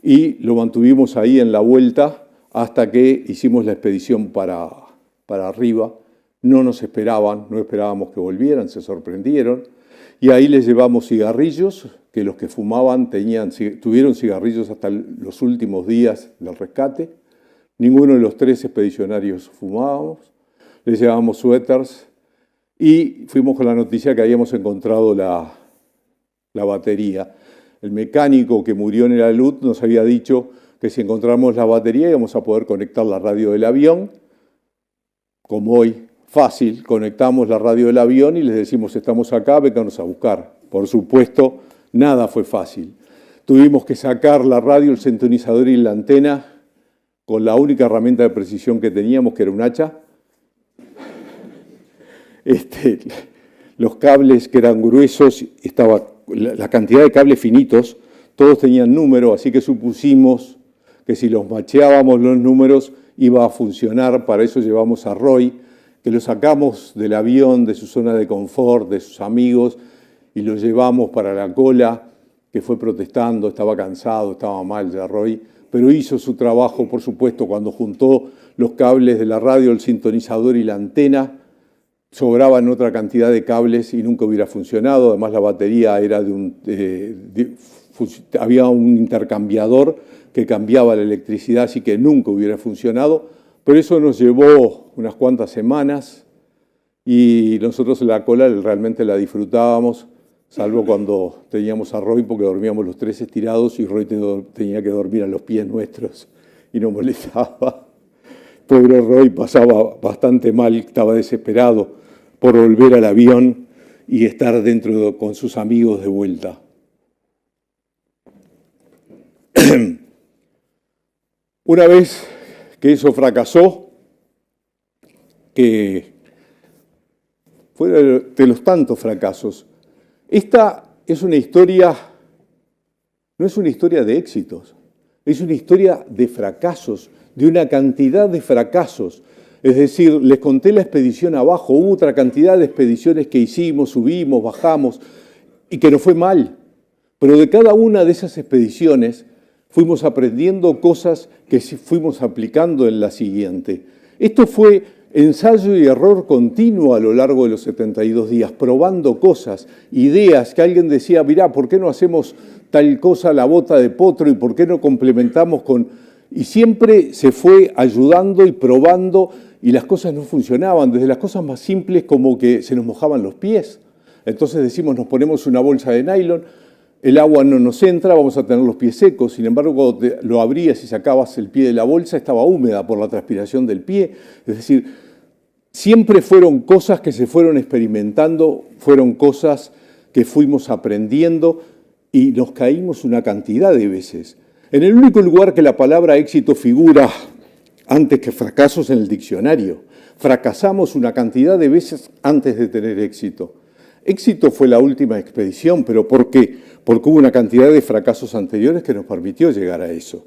y lo mantuvimos ahí en la vuelta hasta que hicimos la expedición para arriba. No nos esperaban, no esperábamos que volvieran, se sorprendieron. Y ahí les llevamos cigarrillos, que los que fumaban tuvieron cigarrillos hasta los últimos días del rescate. Ninguno de los tres expedicionarios fumábamos. Les llevamos suéteres y fuimos con la noticia que habíamos encontrado la batería. El mecánico que murió en el alud nos había dicho que si encontramos la batería íbamos a poder conectar la radio del avión, como hoy, fácil, conectamos la radio del avión y les decimos estamos acá, vénganos a buscar. Por supuesto, nada fue fácil. Tuvimos que sacar la radio, el sintonizador y la antena con la única herramienta de precisión que teníamos, que era un hacha. Los cables que eran gruesos, estaba la cantidad de cables finitos, todos tenían número, así que supusimos que si los macheábamos los números iba a funcionar. Para eso llevamos a Roy, que lo sacamos del avión, de su zona de confort, de sus amigos, y lo llevamos para la cola, que fue protestando, estaba cansado, estaba mal ya Roy, pero hizo su trabajo, por supuesto, cuando juntó los cables de la radio, el sintonizador y la antena. Sobraban otra cantidad de cables y nunca hubiera funcionado. Además, la batería era había un intercambiador que cambiaba la electricidad, así que nunca hubiera funcionado. Pero eso nos llevó unas cuantas semanas y nosotros la cola realmente la disfrutábamos, salvo cuando teníamos a Roy, porque dormíamos los tres estirados y Roy tenía que dormir a los pies nuestros y nos molestaba. Pobre Roy pasaba bastante mal, estaba desesperado por volver al avión y estar con sus amigos de vuelta. Una vez que eso fracasó, que fue de los tantos fracasos, esta es una historia, no es una historia de éxitos, es una historia de fracasos, de una cantidad de fracasos. Es decir, les conté la expedición abajo, hubo otra cantidad de expediciones que hicimos, subimos, bajamos, y que no fue mal. Pero de cada una de esas expediciones fuimos aprendiendo cosas que fuimos aplicando en la siguiente. Esto fue ensayo y error continuo a lo largo de los 72 días, probando cosas, ideas que alguien decía, mirá, ¿por qué no hacemos tal cosa, la bota de potro, y por qué no complementamos con...? Y siempre se fue ayudando y probando y las cosas no funcionaban, desde las cosas más simples como que se nos mojaban los pies. Entonces decimos, nos ponemos una bolsa de nylon, el agua no nos entra, vamos a tener los pies secos. Sin embargo, cuando lo abrías y sacabas el pie de la bolsa, estaba húmeda por la transpiración del pie. Es decir, siempre fueron cosas que se fueron experimentando, fueron cosas que fuimos aprendiendo y nos caímos una cantidad de veces. En el único lugar que la palabra éxito figura antes que fracasos en el diccionario. Fracasamos una cantidad de veces antes de tener éxito. Éxito fue la última expedición, pero ¿por qué? Porque hubo una cantidad de fracasos anteriores que nos permitió llegar a eso.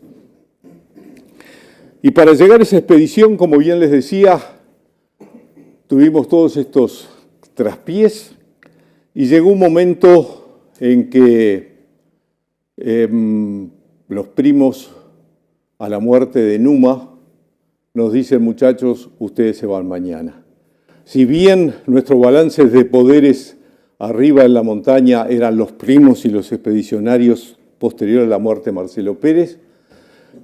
Y para llegar a esa expedición, como bien les decía, tuvimos todos estos traspiés y llegó un momento en que los primos a la muerte de Numa nos dicen, muchachos, ustedes se van mañana. Si bien nuestro balance de poderes arriba en la montaña eran los primos y los expedicionarios posteriores a la muerte de Marcelo Pérez,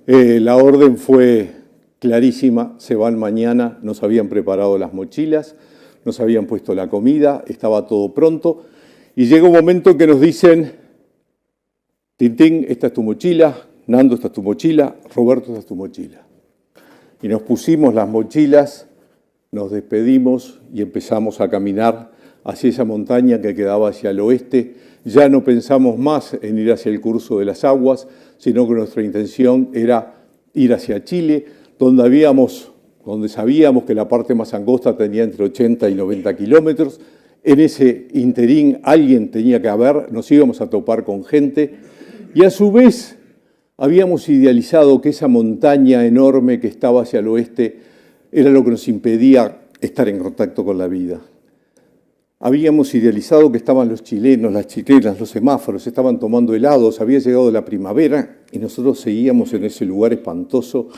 la orden fue clarísima, se van mañana, nos habían preparado las mochilas, nos habían puesto la comida, estaba todo pronto, y llega un momento en que nos dicen, Tintín, esta es tu mochila, Nando, esta es tu mochila, Roberto, esta es tu mochila. Y nos pusimos las mochilas, nos despedimos y empezamos a caminar hacia esa montaña que quedaba hacia el oeste. Ya no pensamos más en ir hacia el curso de las aguas, sino que nuestra intención era ir hacia Chile, donde sabíamos que la parte más angosta tenía entre 80 y 90 kilómetros. En ese interín alguien tenía que haber, nos íbamos a topar con gente y a su vez habíamos idealizado que esa montaña enorme que estaba hacia el oeste era lo que nos impedía estar en contacto con la vida. Habíamos idealizado que estaban los chilenos, las chilenas, los semáforos, estaban tomando helados, había llegado la primavera y nosotros seguíamos en ese lugar espantoso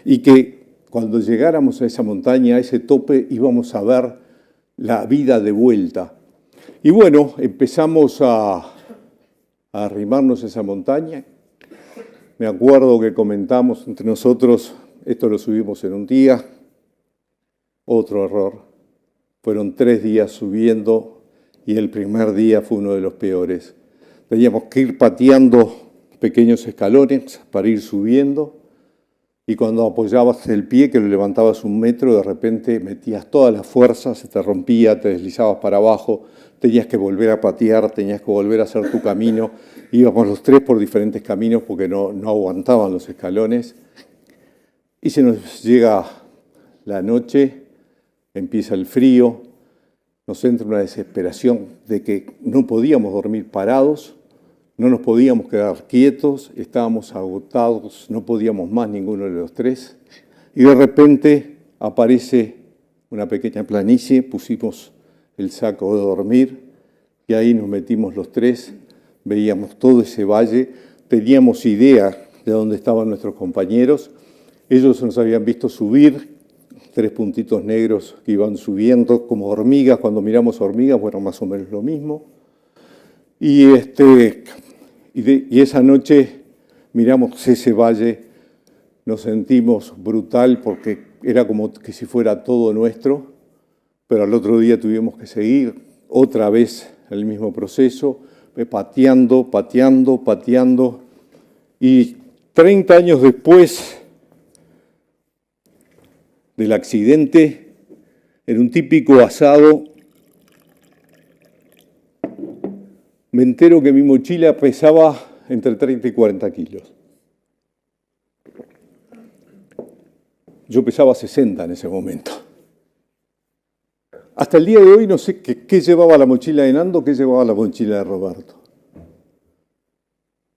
y que cuando llegáramos a esa montaña, a ese tope, íbamos a ver la vida de vuelta. Y bueno, empezamos a arrimarnos a esa montaña. Me acuerdo que comentamos entre nosotros, esto lo subimos en un día, otro error. Fueron 3 días subiendo y el primer día fue uno de los peores. Teníamos que ir pateando pequeños escalones para ir subiendo y cuando apoyabas el pie, que lo levantabas 1 metro, de repente metías todas las fuerzas, se te rompía, te deslizabas para abajo, tenías que volver a patear, tenías que volver a hacer tu camino. Íbamos los 3 por diferentes caminos porque no aguantaban los escalones. Y se nos llega la noche, empieza el frío, nos entra una desesperación de que no podíamos dormir parados, no nos podíamos quedar quietos, estábamos agotados, no podíamos más ninguno de los 3. Y de repente aparece una pequeña planicie, pusimos el saco de dormir y ahí nos metimos los 3, veíamos todo ese valle, teníamos idea de dónde estaban nuestros compañeros, ellos nos habían visto subir, 3 puntitos negros que iban subiendo como hormigas, cuando miramos hormigas, bueno, más o menos lo mismo. Y esa noche miramos ese valle, nos sentimos brutal porque era como que si fuera todo nuestro, pero al otro día tuvimos que seguir otra vez el mismo proceso, pateando, y 30 años después del accidente, en un típico asado, me entero que mi mochila pesaba entre 30 y 40 kilos. Yo pesaba 60 en ese momento. Hasta el día de hoy no sé qué llevaba la mochila de Nando, qué llevaba la mochila de Roberto.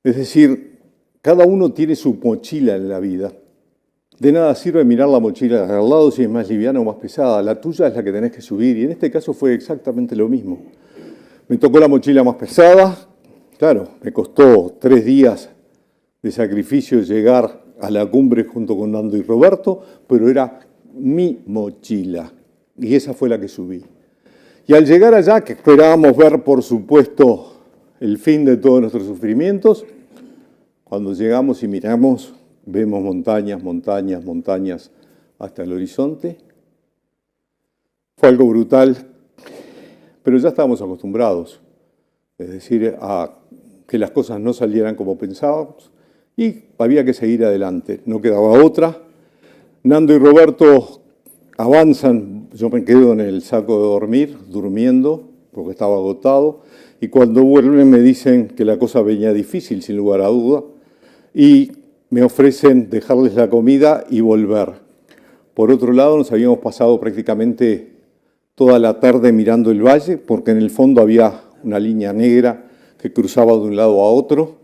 Es decir, cada uno tiene su mochila en la vida. De nada sirve mirar la mochila de al lado si es más liviana o más pesada. La tuya es la que tenés que subir y en este caso fue exactamente lo mismo. Me tocó la mochila más pesada. Claro, me costó 3 días de sacrificio llegar a la cumbre junto con Nando y Roberto, pero era mi mochila. Y esa fue la que subí. Y al llegar allá, que esperábamos ver, por supuesto, el fin de todos nuestros sufrimientos, cuando llegamos y miramos, vemos montañas, montañas, montañas hasta el horizonte. Fue algo brutal, pero ya estábamos acostumbrados, es decir, a que las cosas no salieran como pensábamos y había que seguir adelante, no quedaba otra. Nando y Roberto avanzan, yo me quedo en el saco de dormir, durmiendo, porque estaba agotado, y cuando vuelven me dicen que la cosa venía difícil, sin lugar a duda, y me ofrecen dejarles la comida y volver. Por otro lado, nos habíamos pasado prácticamente toda la tarde mirando el valle, porque en el fondo había una línea negra que cruzaba de un lado a otro,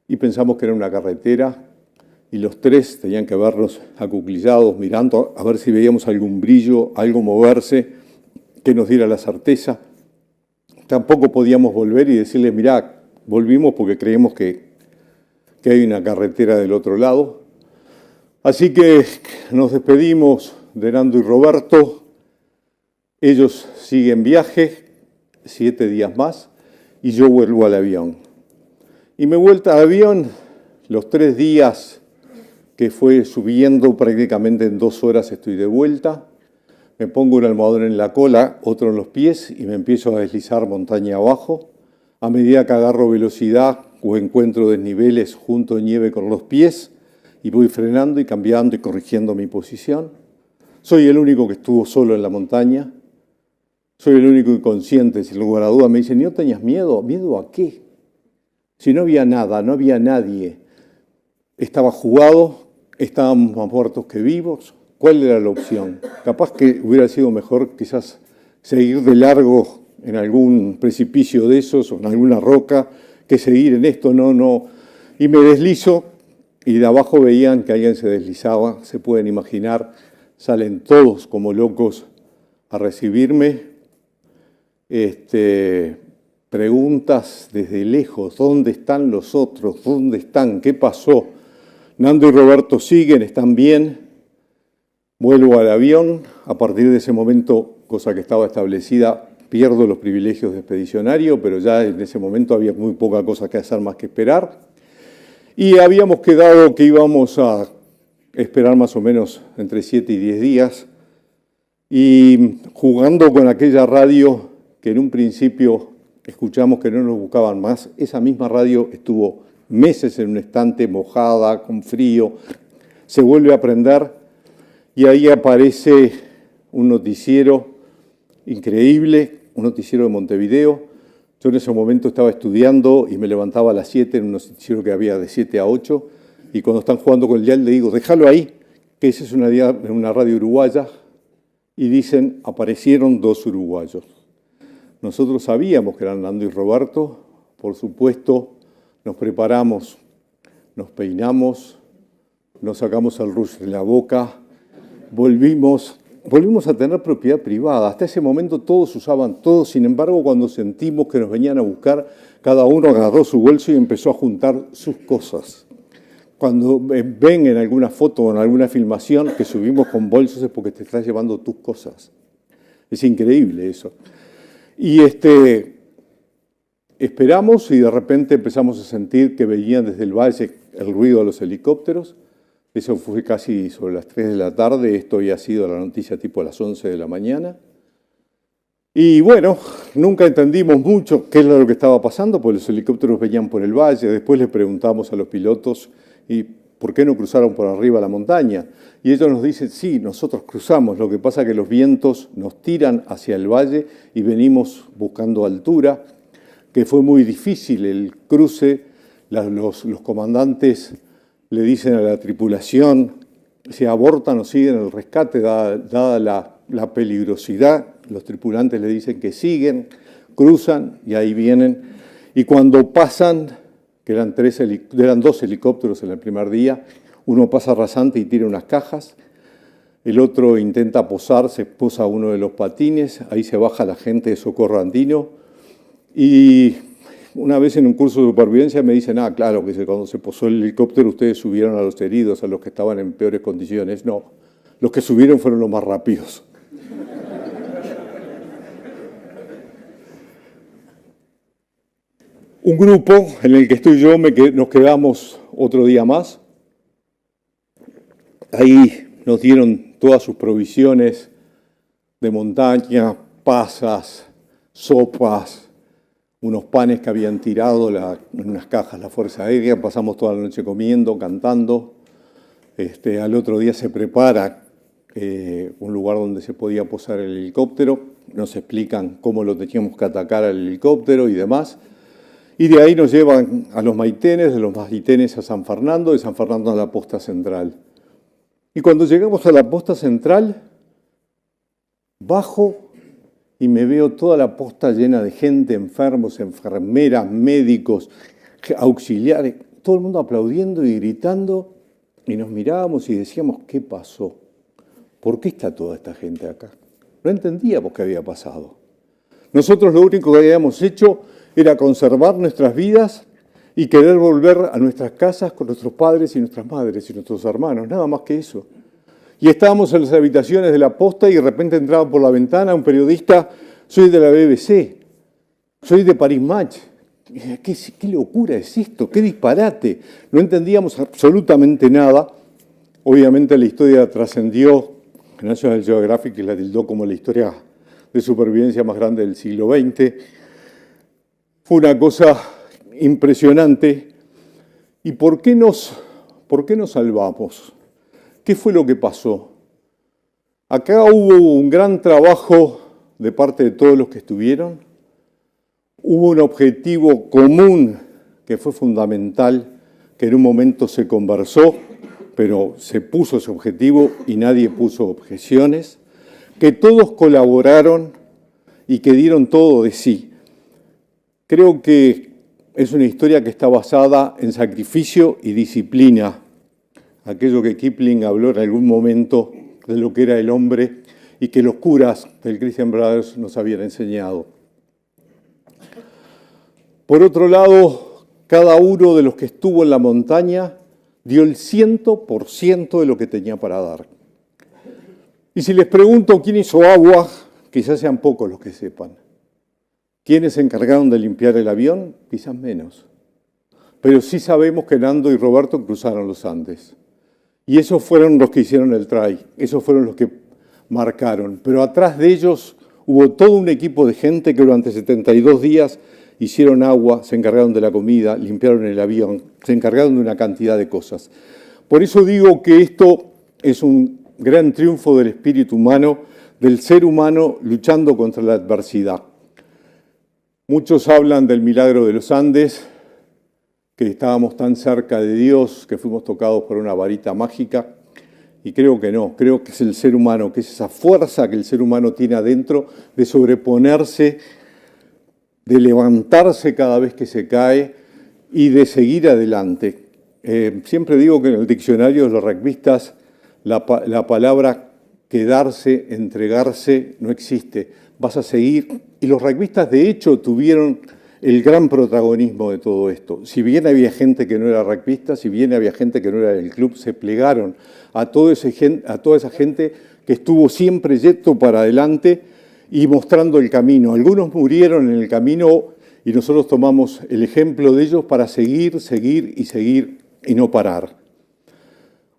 y pensamos que era una carretera, y los tres tenían que vernos acuclillados, mirando a ver si veíamos algún brillo, algo moverse, que nos diera la certeza. Tampoco podíamos volver y decirles, mirá, volvimos porque creemos que hay una carretera del otro lado. Así que nos despedimos de Nando y Roberto. Ellos siguen viaje, 7 días más, y yo vuelvo al avión. Y me vuelta al avión los 3 días que fue subiendo, prácticamente en 2 horas estoy de vuelta. Me pongo un almohadón en la cola, otro en los pies y me empiezo a deslizar montaña abajo. A medida que agarro velocidad o encuentro desniveles junto nieve con los pies y voy frenando y cambiando y corrigiendo mi posición. Soy el único que estuvo solo en la montaña. Soy el único inconsciente, sin lugar a duda. Me dicen, ¿no tenías miedo? ¿Miedo a qué? Si no había nada, no había nadie. Estaba jugado, estábamos más muertos que vivos. ¿Cuál era la opción? Capaz que hubiera sido mejor quizás seguir de largo en algún precipicio de esos o en alguna roca que seguir en esto, no. Y me deslizo y de abajo veían que alguien se deslizaba, se pueden imaginar, salen todos como locos a recibirme. Preguntas desde lejos, ¿dónde están los otros? ¿Dónde están? ¿Qué pasó? Nando y Roberto siguen, están bien. Vuelvo al avión, a partir de ese momento, cosa que estaba establecida, pierdo los privilegios de expedicionario, pero ya en ese momento había muy poca cosa que hacer más que esperar. Y habíamos quedado que íbamos a esperar más o menos entre 7 y 10 días, y jugando con aquella radio que en un principio escuchamos que no nos buscaban más, esa misma radio estuvo meses en un estante, mojada, con frío, se vuelve a prender. Y ahí aparece un noticiero increíble, un noticiero de Montevideo. Yo en ese momento estaba estudiando y me levantaba a las 7 en un noticiero que había de 7 a 8. Y cuando están jugando con el dial le digo, déjalo ahí, que esa es una radio uruguaya. Y dicen, aparecieron 2 uruguayos. Nosotros sabíamos que eran Nando y Roberto. Por supuesto, nos preparamos, nos peinamos, nos sacamos el rush de la boca. Volvimos a tener propiedad privada. Hasta ese momento todos usaban todo, sin embargo, cuando sentimos que nos venían a buscar, cada uno agarró su bolso y empezó a juntar sus cosas. Cuando ven en alguna foto o en alguna filmación que subimos con bolsos es porque te estás llevando tus cosas. Es increíble eso. Y esperamos y de repente empezamos a sentir que venían desde el valle el ruido de los helicópteros. Eso fue casi sobre las 3 de la tarde, esto había sido la noticia tipo a las 11 de la mañana. Y bueno, nunca entendimos mucho qué era lo que estaba pasando, porque los helicópteros venían por el valle. Después les preguntamos a los pilotos, ¿y por qué no cruzaron por arriba la montaña? Y ellos nos dicen, sí, nosotros cruzamos, lo que pasa es que los vientos nos tiran hacia el valle y venimos buscando altura, que fue muy difícil el cruce. Los comandantes le dicen a la tripulación si abortan o siguen el rescate, dada la peligrosidad. Los tripulantes le dicen que siguen, cruzan y ahí vienen. Y cuando pasan, que eran 2 helicópteros en el primer día, uno pasa rasante y tira unas cajas, el otro intenta posar, se posa uno de los patines, ahí se baja la gente de Socorro Andino. Y una vez en un curso de supervivencia me dicen, claro, que cuando se posó el helicóptero ustedes subieron a los heridos, a los que estaban en peores condiciones. No, los que subieron fueron los más rápidos. Un grupo en el que estoy yo, nos quedamos otro día más. Ahí nos dieron todas sus provisiones de montaña, pasas, sopas, unos panes que habían tirado en unas cajas la Fuerza Aérea. Pasamos toda la noche comiendo, cantando. Al otro día se prepara un lugar donde se podía posar el helicóptero. Nos explican cómo lo teníamos que atacar al helicóptero y demás. Y de ahí nos llevan a los Maitenes, de los Maitenes a San Fernando, de San Fernando a la posta central. Y cuando llegamos a la posta central, bajo y me veo toda la posta llena de gente, enfermos, enfermeras, médicos, auxiliares, todo el mundo aplaudiendo y gritando, y nos mirábamos y decíamos, ¿qué pasó? ¿Por qué está toda esta gente acá? No entendíamos qué había pasado. Nosotros lo único que habíamos hecho era conservar nuestras vidas y querer volver a nuestras casas con nuestros padres y nuestras madres y nuestros hermanos, nada más que eso. Y estábamos en las habitaciones de la posta y de repente entraba por la ventana un periodista, soy de la BBC, soy de Paris Match. ¿Qué locura es esto? ¿Qué disparate? No entendíamos absolutamente nada. Obviamente la historia trascendió, National Geographic la tildó como la historia de supervivencia más grande del siglo XX. Fue una cosa impresionante. ¿Y por qué nos salvamos? ¿Qué fue lo que pasó? Acá hubo un gran trabajo de parte de todos los que estuvieron. Hubo un objetivo común que fue fundamental, que en un momento se conversó, pero se puso ese objetivo y nadie puso objeciones, que todos colaboraron y que dieron todo de sí. Creo que es una historia que está basada en sacrificio y disciplina. Aquello que Kipling habló en algún momento de lo que era el hombre y que los curas del Christian Brothers nos habían enseñado. Por otro lado, cada uno de los que estuvo en la montaña dio el 100% de lo que tenía para dar. Y si les pregunto quién hizo agua, quizás sean pocos los que sepan. ¿Quiénes se encargaron de limpiar el avión? Quizás menos. Pero sí sabemos que Nando y Roberto cruzaron los Andes. Y esos fueron los que hicieron el try, esos fueron los que marcaron. Pero atrás de ellos hubo todo un equipo de gente que durante 72 días hicieron agua, se encargaron de la comida, limpiaron el avión, se encargaron de una cantidad de cosas. Por eso digo que esto es un gran triunfo del espíritu humano, del ser humano luchando contra la adversidad. Muchos hablan del milagro de los Andes, que estábamos tan cerca de Dios, que fuimos tocados por una varita mágica, y creo que no, creo que es el ser humano, que es esa fuerza que el ser humano tiene adentro de sobreponerse, de levantarse cada vez que se cae y de seguir adelante. Siempre digo que en el diccionario de los rugbyistas la palabra quedarse, entregarse, no existe. Vas a seguir. Y los rugbyistas, de hecho, tuvieron el gran protagonismo de todo esto. Si bien había gente que no era rugbyista, si bien había gente que no era del club, se plegaron a toda esa gente que estuvo siempre yendo para adelante y mostrando el camino. Algunos murieron en el camino y nosotros tomamos el ejemplo de ellos para seguir, seguir y seguir y no parar.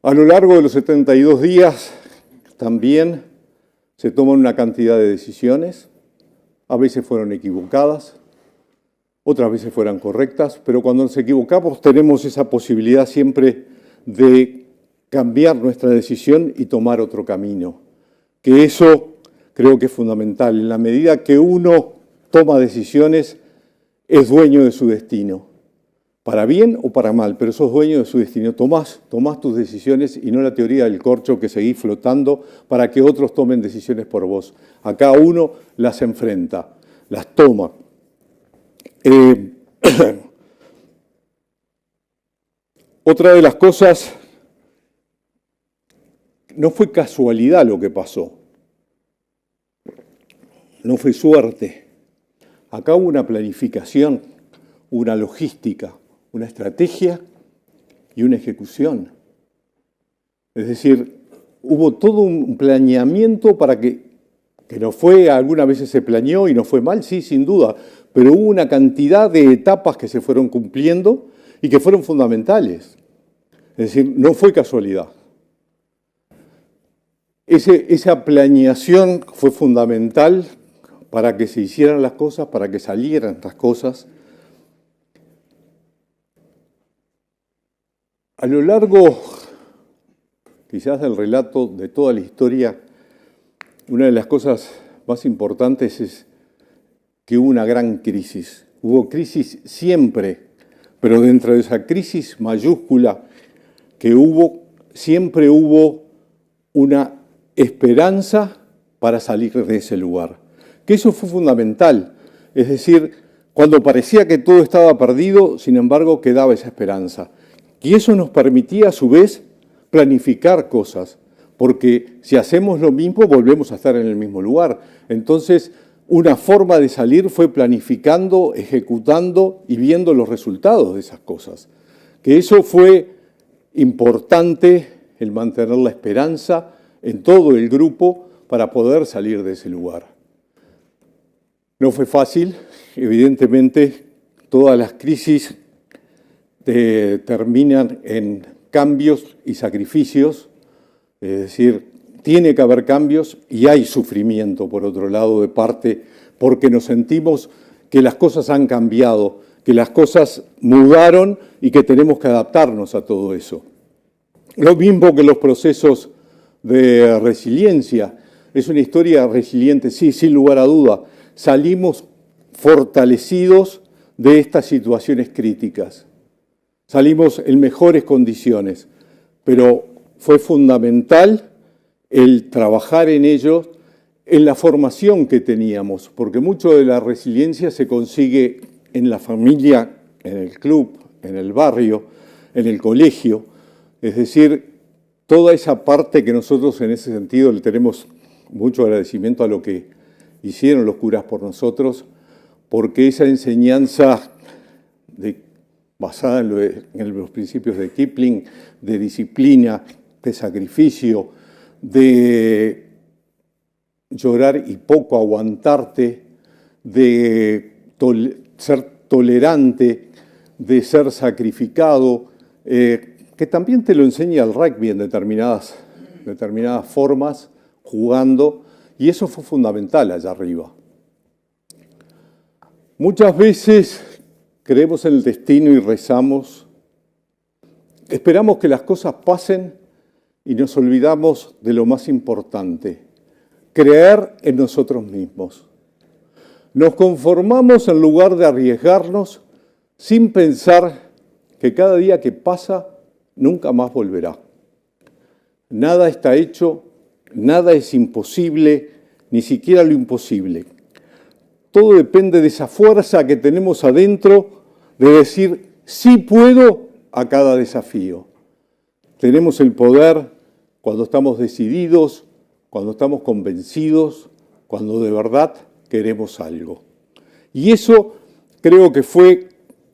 A lo largo de los 72 días también se toman una cantidad de decisiones. A veces fueron equivocadas, otras veces fueron correctas, pero cuando nos equivocamos tenemos esa posibilidad siempre de cambiar nuestra decisión y tomar otro camino. Que eso creo que es fundamental. En la medida que uno toma decisiones, es dueño de su destino. Para bien o para mal, pero sos dueño de su destino. Tomás tus decisiones y no la teoría del corcho que seguís flotando para que otros tomen decisiones por vos. Acá uno las enfrenta, las toma. Otra de las cosas, no fue casualidad lo que pasó. No fue suerte. Acá hubo una planificación, una logística, una estrategia y una ejecución. Es decir, hubo todo un planeamiento para que no fue, algunas veces se planeó y no fue mal, sí, sin duda, pero hubo una cantidad de etapas que se fueron cumpliendo y que fueron fundamentales. Es decir, no fue casualidad. Esa planeación fue fundamental para que se hicieran las cosas, para que salieran las cosas. A lo largo, quizás del relato de toda la historia, una de las cosas más importantes es que hubo una gran crisis. Hubo crisis siempre, pero dentro de esa crisis mayúscula que hubo, siempre hubo una esperanza para salir de ese lugar. Que eso fue fundamental. Es decir, cuando parecía que todo estaba perdido, sin embargo, quedaba esa esperanza. Y eso nos permitía, a su vez, planificar cosas, porque si hacemos lo mismo, volvemos a estar en el mismo lugar. Entonces, una forma de salir fue planificando, ejecutando y viendo los resultados de esas cosas. Que eso fue importante, el mantener la esperanza en todo el grupo para poder salir de ese lugar. No fue fácil, evidentemente, todas las crisis terminan en cambios y sacrificios, es decir, tiene que haber cambios y hay sufrimiento, por otro lado, de parte, porque nos sentimos que las cosas han cambiado, que las cosas mudaron y que tenemos que adaptarnos a todo eso. Lo mismo que los procesos de resiliencia. Es una historia resiliente, sí, sin lugar a duda. Salimos fortalecidos de estas situaciones críticas. Salimos en mejores condiciones, pero fue fundamental el trabajar en ello, en la formación que teníamos, porque mucho de la resiliencia se consigue en la familia, en el club, en el barrio, en el colegio. Es decir, toda esa parte que nosotros en ese sentido le tenemos mucho agradecimiento a lo que hicieron los curas por nosotros, porque esa enseñanza basada en los principios de Kipling, de disciplina, de sacrificio, de llorar y poco aguantarte, de ser tolerante, de ser sacrificado, que también te lo enseña el rugby en determinadas formas, jugando, y eso fue fundamental allá arriba. Muchas veces creemos en el destino y rezamos, esperamos que las cosas pasen y nos olvidamos de lo más importante, creer en nosotros mismos. Nos conformamos en lugar de arriesgarnos sin pensar que cada día que pasa nunca más volverá. Nada está hecho, nada es imposible, ni siquiera lo imposible. Todo depende de esa fuerza que tenemos adentro de decir sí puedo a cada desafío. Tenemos el poder cuando estamos decididos, cuando estamos convencidos, cuando de verdad queremos algo. Y eso creo que fue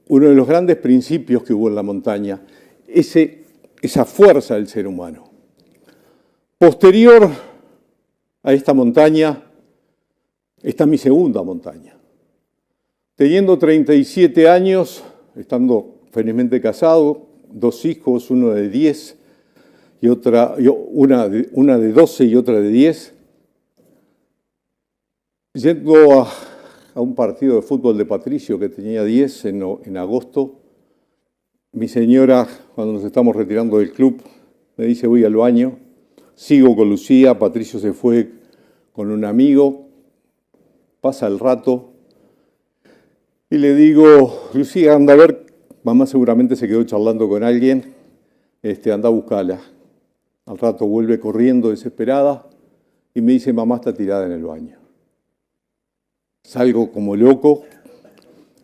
uno de los grandes principios que hubo en la montaña, esa fuerza del ser humano. Posterior a esta montaña está mi segunda montaña. Teniendo 37 años, estando felizmente casado, 2 hijos, uno de 10 y una de 12 y otra de 10, yendo a un partido de fútbol de Patricio que tenía 10 en agosto, mi señora, cuando nos estamos retirando del club, me dice voy al baño, sigo con Lucía, Patricio se fue con un amigo, pasa el rato y le digo, Lucía, anda a ver, mamá seguramente se quedó charlando con alguien, anda a buscarla. Al rato vuelve corriendo desesperada y me dice, mamá está tirada en el baño. Salgo como loco,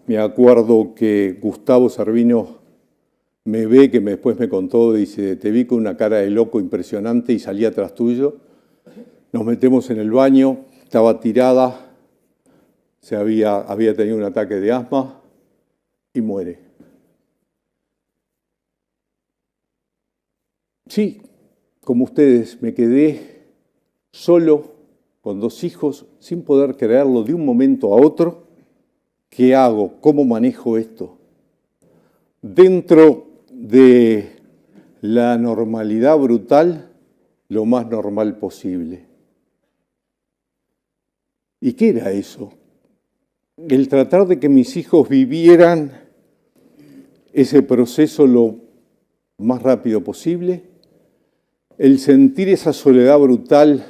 me acuerdo que Gustavo Servino me ve, que después me contó, dice, te vi con una cara de loco impresionante y salí atrás tuyo. Nos metemos en el baño, estaba tirada, había tenido un ataque de asma y muere. Sí, como ustedes, me quedé solo con 2 hijos, sin poder creerlo de un momento a otro. ¿Qué hago? ¿Cómo manejo esto? Dentro de la normalidad brutal, lo más normal posible. ¿Y qué era eso? El tratar de que mis hijos vivieran ese proceso lo más rápido posible, el sentir esa soledad brutal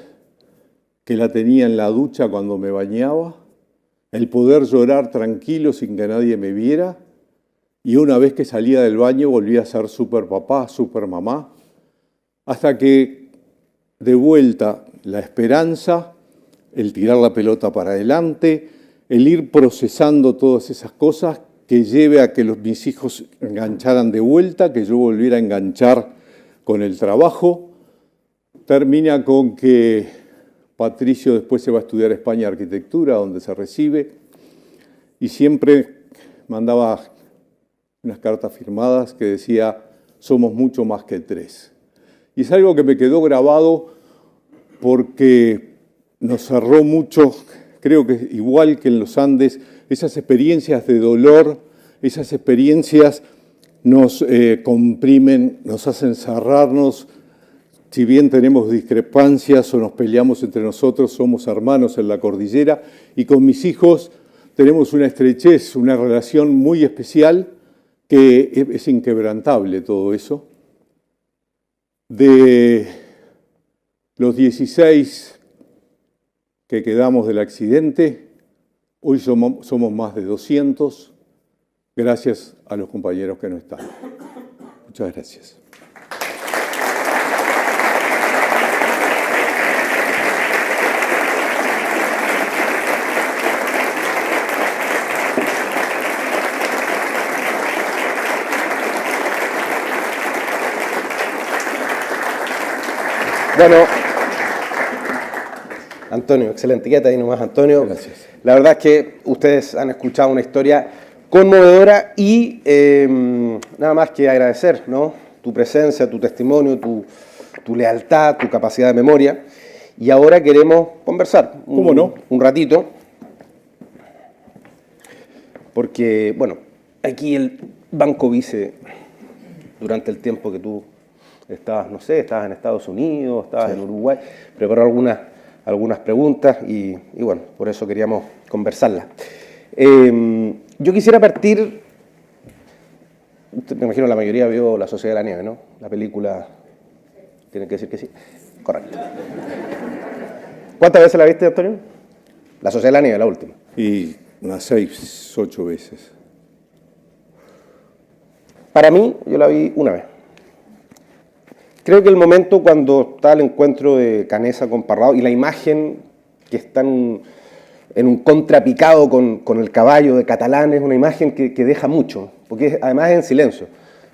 que la tenía en la ducha cuando me bañaba, el poder llorar tranquilo sin que nadie me viera, y una vez que salía del baño volvía a ser súper papá, súper mamá, hasta que de vuelta la esperanza, el tirar la pelota para adelante, el ir procesando todas esas cosas que lleve a que mis hijos engancharan de vuelta, que yo volviera a enganchar con el trabajo. Termina con que Patricio después se va a estudiar a España arquitectura, donde se recibe, y siempre mandaba unas cartas firmadas que decía, somos mucho más que tres. Y es algo que me quedó grabado porque nos cerró mucho, creo que igual que en los Andes, esas experiencias de dolor, esas experiencias nos comprimen, nos hacen cerrarnos. Si bien tenemos discrepancias o nos peleamos entre nosotros, somos hermanos en la cordillera y con mis hijos tenemos una estrechez, una relación muy especial que es inquebrantable todo eso. De los 16 que quedamos del accidente, hoy somos más de 200, gracias a los compañeros que no están. Muchas gracias. Bueno, Antonio, excelente. Quédate ahí nomás, Antonio. Gracias. La verdad es que ustedes han escuchado una historia conmovedora y nada más que agradecer, ¿no? Tu presencia, tu testimonio, tu lealtad, tu capacidad de memoria. Y ahora queremos conversar. ¿Cómo no? Un ratito. Porque, bueno, aquí el Banco Vice, durante el tiempo que tú estabas, no sé, estabas en Estados Unidos, estabas en Uruguay, preparó algunas preguntas y bueno, por eso queríamos conversarlas. Yo quisiera partir, me imagino la mayoría vio La Sociedad de la Nieve, ¿no? La película, ¿tienen que decir que sí? Correcto. ¿Cuántas veces la viste, Antonio? La Sociedad de la Nieve, la última. Y unas 6, 8 veces. Para mí, yo la vi una vez. Creo que el momento cuando está el encuentro de Canessa con Parrado y la imagen que están en un contrapicado con el caballo de Catalán es una imagen que deja mucho, porque además es en silencio.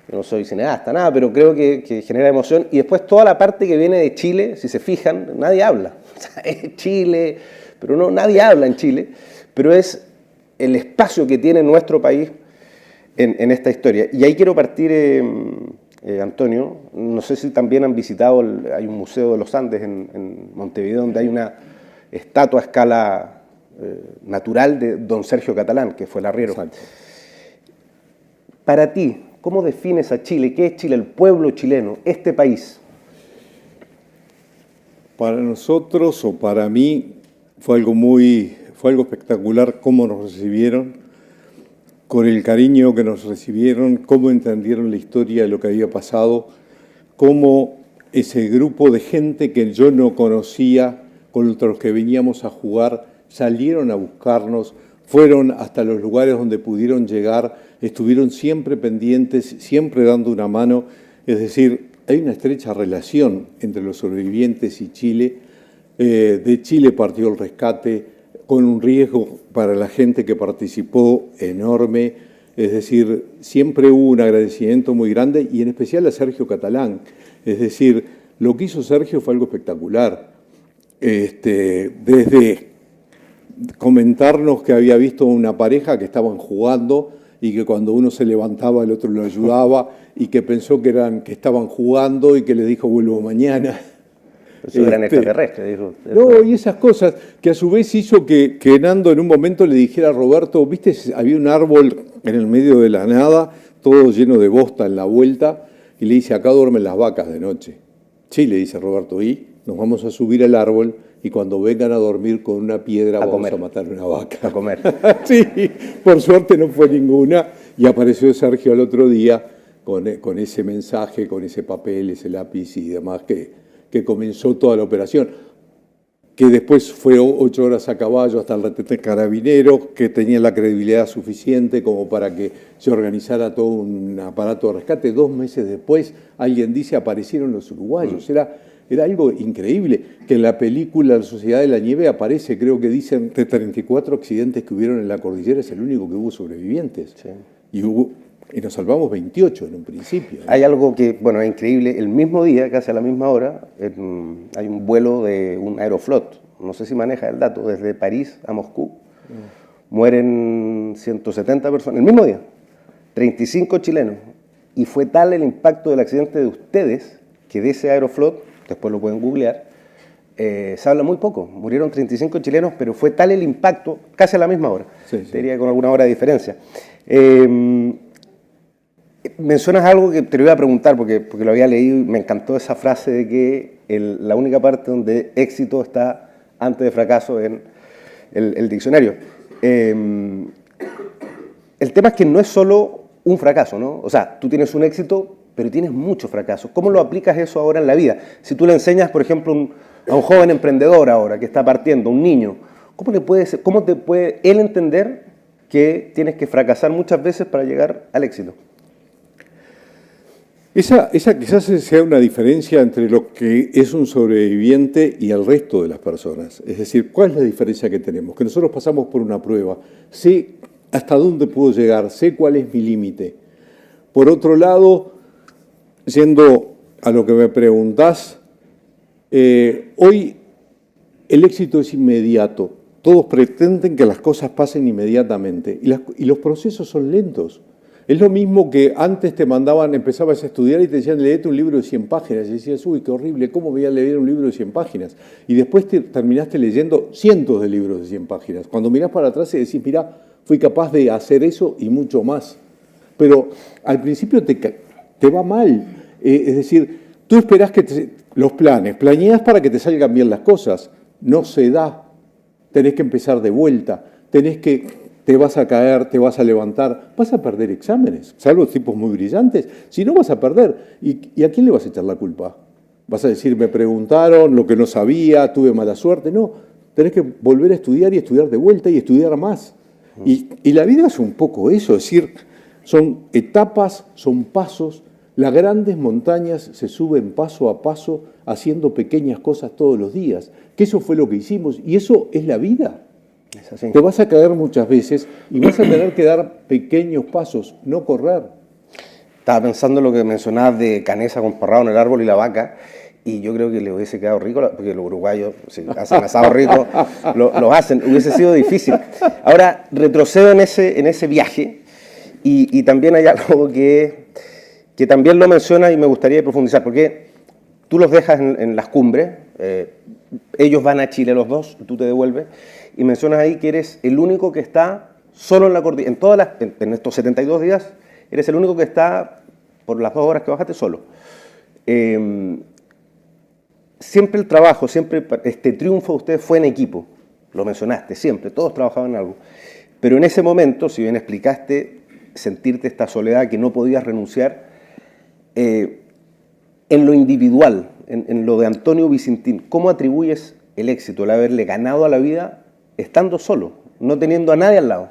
Yo no soy cineasta, nada, pero creo que genera emoción. Y después toda la parte que viene de Chile, si se fijan, nadie habla. O sea, es Chile, pero no, nadie habla en Chile, pero es el espacio que tiene nuestro país en esta historia. Y ahí quiero partir... Antonio, no sé si también han visitado, hay un museo de los Andes en Montevideo donde hay una estatua a escala natural de don Sergio Catalán, que fue el arriero. Exacto. Para ti, ¿cómo defines a Chile? ¿Qué es Chile? El pueblo chileno, este país. Para nosotros, o para mí, fue algo espectacular cómo nos recibieron, con el cariño que nos recibieron, cómo entendieron la historia de lo que había pasado, cómo ese grupo de gente que yo no conocía, contra los que veníamos a jugar, salieron a buscarnos, fueron hasta los lugares donde pudieron llegar, estuvieron siempre pendientes, siempre dando una mano. Es decir, hay una estrecha relación entre los sobrevivientes y Chile. De Chile partió el rescate, con un riesgo para la gente que participó enorme, es decir, siempre hubo un agradecimiento muy grande y en especial a Sergio Catalán, es decir, lo que hizo Sergio fue algo espectacular, desde comentarnos que había visto una pareja que estaban jugando y que cuando uno se levantaba el otro lo ayudaba y que pensó que estaban jugando y que le dijo vuelvo mañana. Eso eran extraterrestres, dijo. No, y esas cosas que a su vez hizo que Nando en un momento le dijera a Roberto, viste, había un árbol en el medio de la nada, todo lleno de bosta en la vuelta, y le dice, acá duermen las vacas de noche. Sí, le dice Roberto, y nos vamos a subir al árbol y cuando vengan a dormir con una piedra vamos comer. a matar una vaca. A comer. Sí, por suerte no fue ninguna, y apareció Sergio al otro día con ese mensaje, con ese papel, ese lápiz y demás, que comenzó toda la operación, que después fue 8 horas a caballo hasta el retén carabinero, que tenía la credibilidad suficiente como para que se organizara todo un aparato de rescate. 2 meses después, alguien dice, aparecieron los uruguayos. Era algo increíble, que en la película La Sociedad de la Nieve aparece, creo que dicen, de 34 accidentes que hubieron en la cordillera, es el único que hubo sobrevivientes. Sí. Y nos salvamos 28 en un principio. Hay algo que, bueno, es increíble. El mismo día, casi a la misma hora, hay un vuelo de un Aeroflot. No sé si maneja el dato, desde París a Moscú. Mueren 170 personas. El mismo día, 35 chilenos. Y fue tal el impacto del accidente de ustedes, que de ese Aeroflot, después lo pueden googlear, se habla muy poco. Murieron 35 chilenos, pero fue tal el impacto, casi a la misma hora. Sí. Diría con alguna hora de diferencia. Mencionas algo que te lo iba a preguntar porque lo había leído y me encantó esa frase de que la única parte donde éxito está antes de fracaso en el diccionario. El tema es que no es solo un fracaso, ¿no? O sea, tú tienes un éxito, pero tienes muchos fracasos. ¿Cómo lo aplicas eso ahora en la vida? Si tú le enseñas, por ejemplo, a un joven emprendedor ahora que está partiendo, un niño, ¿cómo te puede él entender que tienes que fracasar muchas veces para llegar al éxito? Esa quizás sea una diferencia entre lo que es un sobreviviente y el resto de las personas. Es decir, ¿cuál es la diferencia que tenemos? Que nosotros pasamos por una prueba, sé hasta dónde puedo llegar, sé cuál es mi límite. Por otro lado, yendo a lo que me preguntás, hoy el éxito es inmediato. Todos pretenden que las cosas pasen inmediatamente y los procesos son lentos. Es lo mismo que antes empezabas a estudiar y te decían, leete un libro de 100 páginas. Y decías, uy, qué horrible, ¿cómo voy a leer un libro de 100 páginas? Y después terminaste leyendo cientos de libros de 100 páginas. Cuando mirás para atrás y decís, mirá, fui capaz de hacer eso y mucho más. Pero al principio te va mal. Es decir, tú esperás que los planeás para que te salgan bien las cosas. No se da. Tenés que empezar de vuelta. Te vas a caer, te vas a levantar, vas a perder exámenes, salvo tipos muy brillantes. Si no, vas a perder. ¿Y a quién le vas a echar la culpa? ¿Vas a decir, me preguntaron lo que no sabía, tuve mala suerte? No, tenés que volver a estudiar y estudiar de vuelta y estudiar más. Y la vida es un poco eso, es decir, son etapas, son pasos. Las grandes montañas se suben paso a paso haciendo pequeñas cosas todos los días. Que eso fue lo que hicimos y eso es la vida. Es así. Te vas a caer muchas veces y vas a tener que dar pequeños pasos, no correr. Estaba pensando en lo que mencionabas de Canesa con Parrado en el árbol y la vaca, y yo creo que le hubiese quedado rico, porque los uruguayos, si hacen asado rico, lo hacen, hubiese sido difícil. Ahora, retrocedo en ese viaje, y también hay algo que también lo menciona y me gustaría profundizar, porque tú los dejas en las cumbres, ellos van a Chile los dos, tú te devuelves, y mencionas ahí que eres el único que está solo en la cordillera. En estos 72 días, eres el único que está, por las 2 horas que bajaste, solo. Siempre el trabajo, siempre este triunfo de ustedes fue en equipo. Lo mencionaste, siempre, todos trabajaban en algo. Pero en ese momento, si bien explicaste sentirte esta soledad que no podías renunciar, en lo individual, en lo de Antonio Vicentín, ¿cómo atribuyes el éxito, el haberle ganado a la vida estando solo, no teniendo a nadie al lado?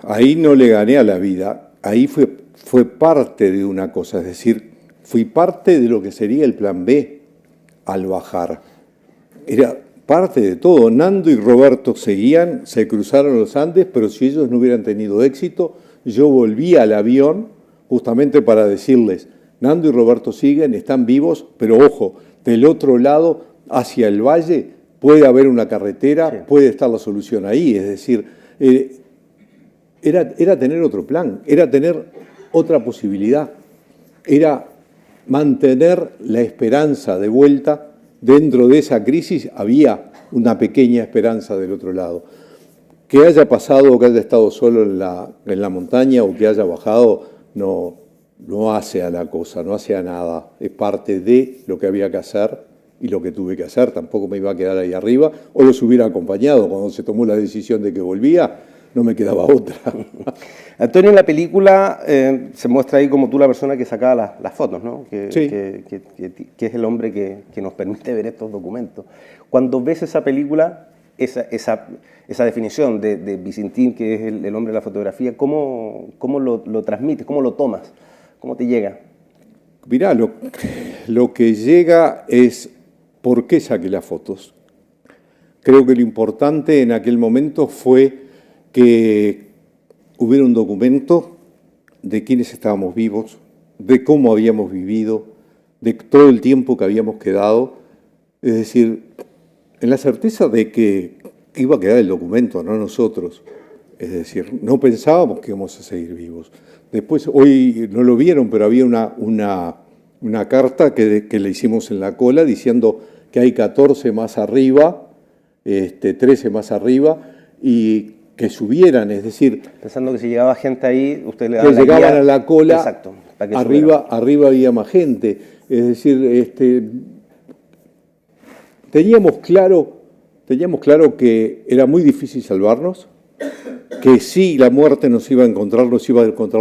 Ahí no le gané a la vida, ahí fue parte de una cosa, es decir, fui parte de lo que sería el plan B al bajar. Era parte de todo. Nando y Roberto seguían, se cruzaron los Andes, pero si ellos no hubieran tenido éxito, yo volví al avión justamente para decirles, Nando y Roberto siguen, están vivos, pero ojo, del otro lado, hacia el valle, puede haber una carretera, sí, puede estar la solución ahí. Es decir, era tener otro plan, era tener otra posibilidad, era mantener la esperanza de vuelta. Dentro de esa crisis había una pequeña esperanza del otro lado. Que haya pasado o que haya estado solo en la montaña o que haya bajado, no hace a la cosa, no hace a nada. Es parte de lo que había que hacer y lo que tuve que hacer, tampoco me iba a quedar ahí arriba, o los hubiera acompañado. Cuando se tomó la decisión de que volvía, no me quedaba otra. Antonio, en la película se muestra ahí como tú la persona que sacaba las fotos, ¿no? Sí. Que es el hombre que nos permite ver estos documentos. Cuando ves esa película, esa definición de Vicentín, que es el hombre de la fotografía, ¿cómo lo transmites? ¿Cómo lo tomas? ¿Cómo te llega? Mirá, lo que llega es por qué saqué las fotos. Creo que lo importante en aquel momento fue que hubiera un documento de quiénes estábamos vivos, de cómo habíamos vivido, de todo el tiempo que habíamos quedado. Es decir, en la certeza de que iba a quedar el documento, no nosotros. Es decir, no pensábamos que íbamos a seguir vivos. Después, hoy no lo vieron, pero había una carta que le hicimos en la cola diciendo que hay 14 más arriba, 13 más arriba, y que subieran, es decir... Pensando que si llegaba gente ahí, usted le daba que la llegaban guía. a la cola, Exacto, para que arriba había más gente. Es decir, teníamos claro que era muy difícil salvarnos, que sí, la muerte nos iba a encontrar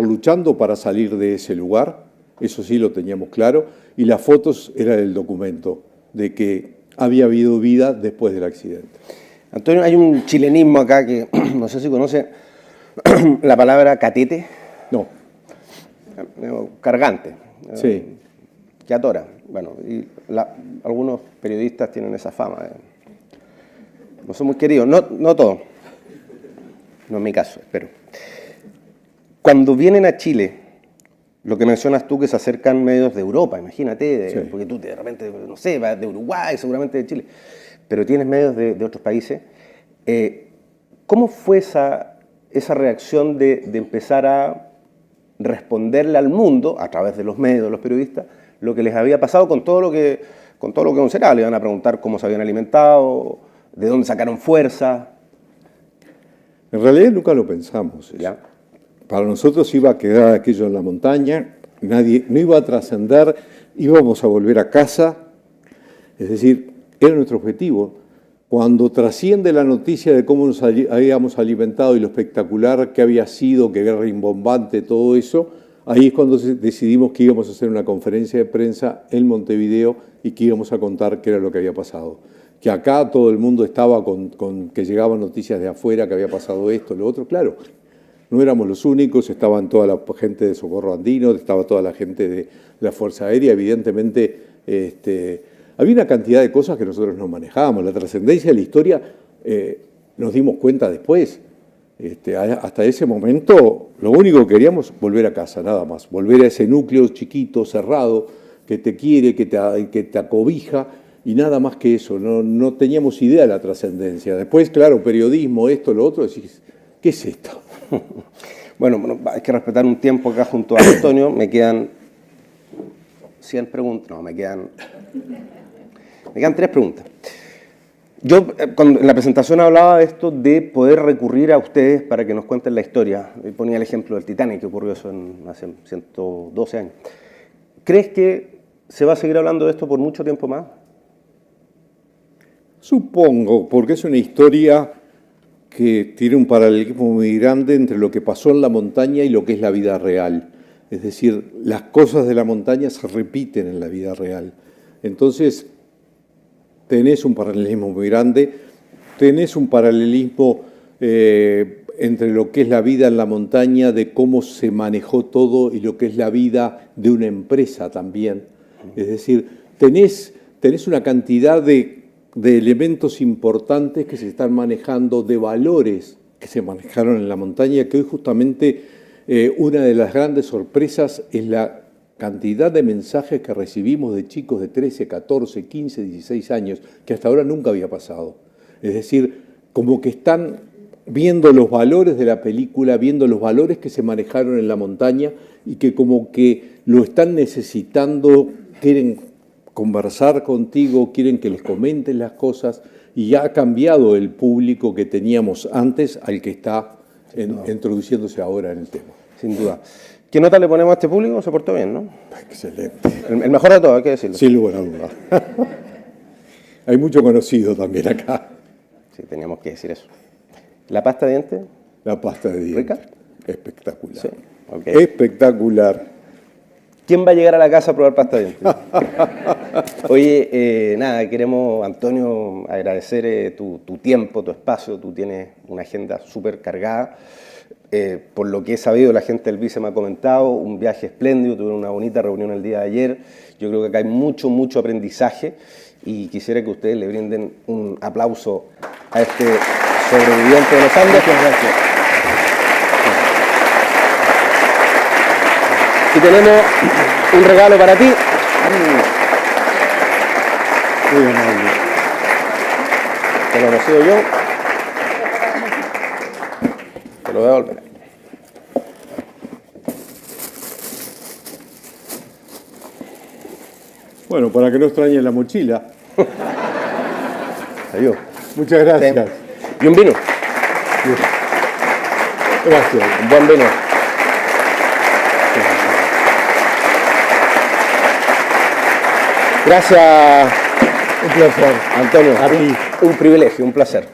luchando para salir de ese lugar, eso sí lo teníamos claro, y las fotos eran el documento de que había habido vida después del accidente. Antonio, hay un chilenismo acá que no sé si conoce la palabra catete. No. Cargante. Sí. Que atora. Bueno, y algunos periodistas tienen esa fama. No son muy queridos, no todos. No es mi caso, espero. Cuando vienen a Chile, lo que mencionas tú, que se acercan medios de Europa, imagínate, sí. Porque tú de repente, no sé, vas de Uruguay, seguramente de Chile, pero tienes medios de otros países. ¿Cómo fue esa reacción de empezar a responderle al mundo, a través de los medios, de los periodistas, lo que les había pasado con todo lo que consideraba? Le iban a preguntar cómo se habían alimentado, de dónde sacaron fuerza. En realidad nunca lo pensamos. ¿Ya? Para nosotros iba a quedar aquello en la montaña, no iba a trascender, íbamos a volver a casa. Es decir, era nuestro objetivo. Cuando trasciende la noticia de cómo nos habíamos alimentado y lo espectacular que había sido, que era rimbombante, todo eso, ahí es cuando decidimos que íbamos a hacer una conferencia de prensa en Montevideo y que íbamos a contar qué era lo que había pasado. Que acá todo el mundo estaba con que llegaban noticias de afuera, que había pasado esto, lo otro. Claro, no éramos los únicos, estaban toda la gente de Socorro Andino, estaba toda la gente de la Fuerza Aérea, evidentemente... había una cantidad de cosas que nosotros no manejábamos. La trascendencia de la historia nos dimos cuenta después. Hasta ese momento lo único que queríamos volver a casa, nada más. Volver a ese núcleo chiquito, cerrado, que te quiere, que te acobija, y nada más que eso. No teníamos idea de la trascendencia. Después, claro, periodismo, esto, lo otro, decís, ¿qué es esto? Bueno, hay que respetar un tiempo acá junto a Antonio. Me quedan 100 preguntas. No, me quedan 3 preguntas. Yo cuando en la presentación hablaba de esto, de poder recurrir a ustedes para que nos cuenten la historia. Ponía el ejemplo del Titanic, que ocurrió eso hace 112 años. ¿Crees que se va a seguir hablando de esto por mucho tiempo más? Supongo, porque es una historia que tiene un paralelismo muy grande entre lo que pasó en la montaña y lo que es la vida real. Es decir, las cosas de la montaña se repiten en la vida real. Entonces, tenés un paralelismo muy grande, tenés un paralelismo entre lo que es la vida en la montaña, de cómo se manejó todo, y lo que es la vida de una empresa también. Es decir, tenés una cantidad de elementos importantes que se están manejando, de valores que se manejaron en la montaña, que hoy justamente una de las grandes sorpresas es la cantidad de mensajes que recibimos de chicos de 13, 14, 15, 16 años, que hasta ahora nunca había pasado. Es decir, como que están viendo los valores de la película, viendo los valores que se manejaron en la montaña, y que como que lo están necesitando, quieren conversar contigo, quieren que les comentes las cosas, y ya ha cambiado el público que teníamos antes al que está introduciéndose ahora en el tema. Sin duda. ¿Qué nota le ponemos a este público? Se portó bien, ¿no? Excelente. El mejor de todos, hay que decirlo. Sin lugar a dudas. Hay mucho conocido también acá. Sí, teníamos que decir eso. ¿La pasta de dientes? La pasta de dientes. ¿Rica? Espectacular. Sí, ok. Espectacular. ¿Quién va a llegar a la casa a probar pasta de dientes? Oye, nada, queremos, Antonio, agradecer tu tiempo, tu espacio. Tú tienes una agenda súper cargada. Por lo que he sabido, la gente del Vice me ha comentado, un viaje espléndido, tuvieron una bonita reunión el día de ayer. Yo creo que acá hay mucho, mucho aprendizaje y quisiera que ustedes le brinden un aplauso a este sobreviviente de los Andes. Muchas gracias. Y tenemos un regalo para ti. Muy amable. Te lo recibo yo. Te lo voy a devolver. Bueno, para que no extrañen la mochila. Adiós. Muchas gracias. Y un vino. Gracias. Un buen vino. Gracias. Un placer. Antonio. A ti. Un privilegio, un placer.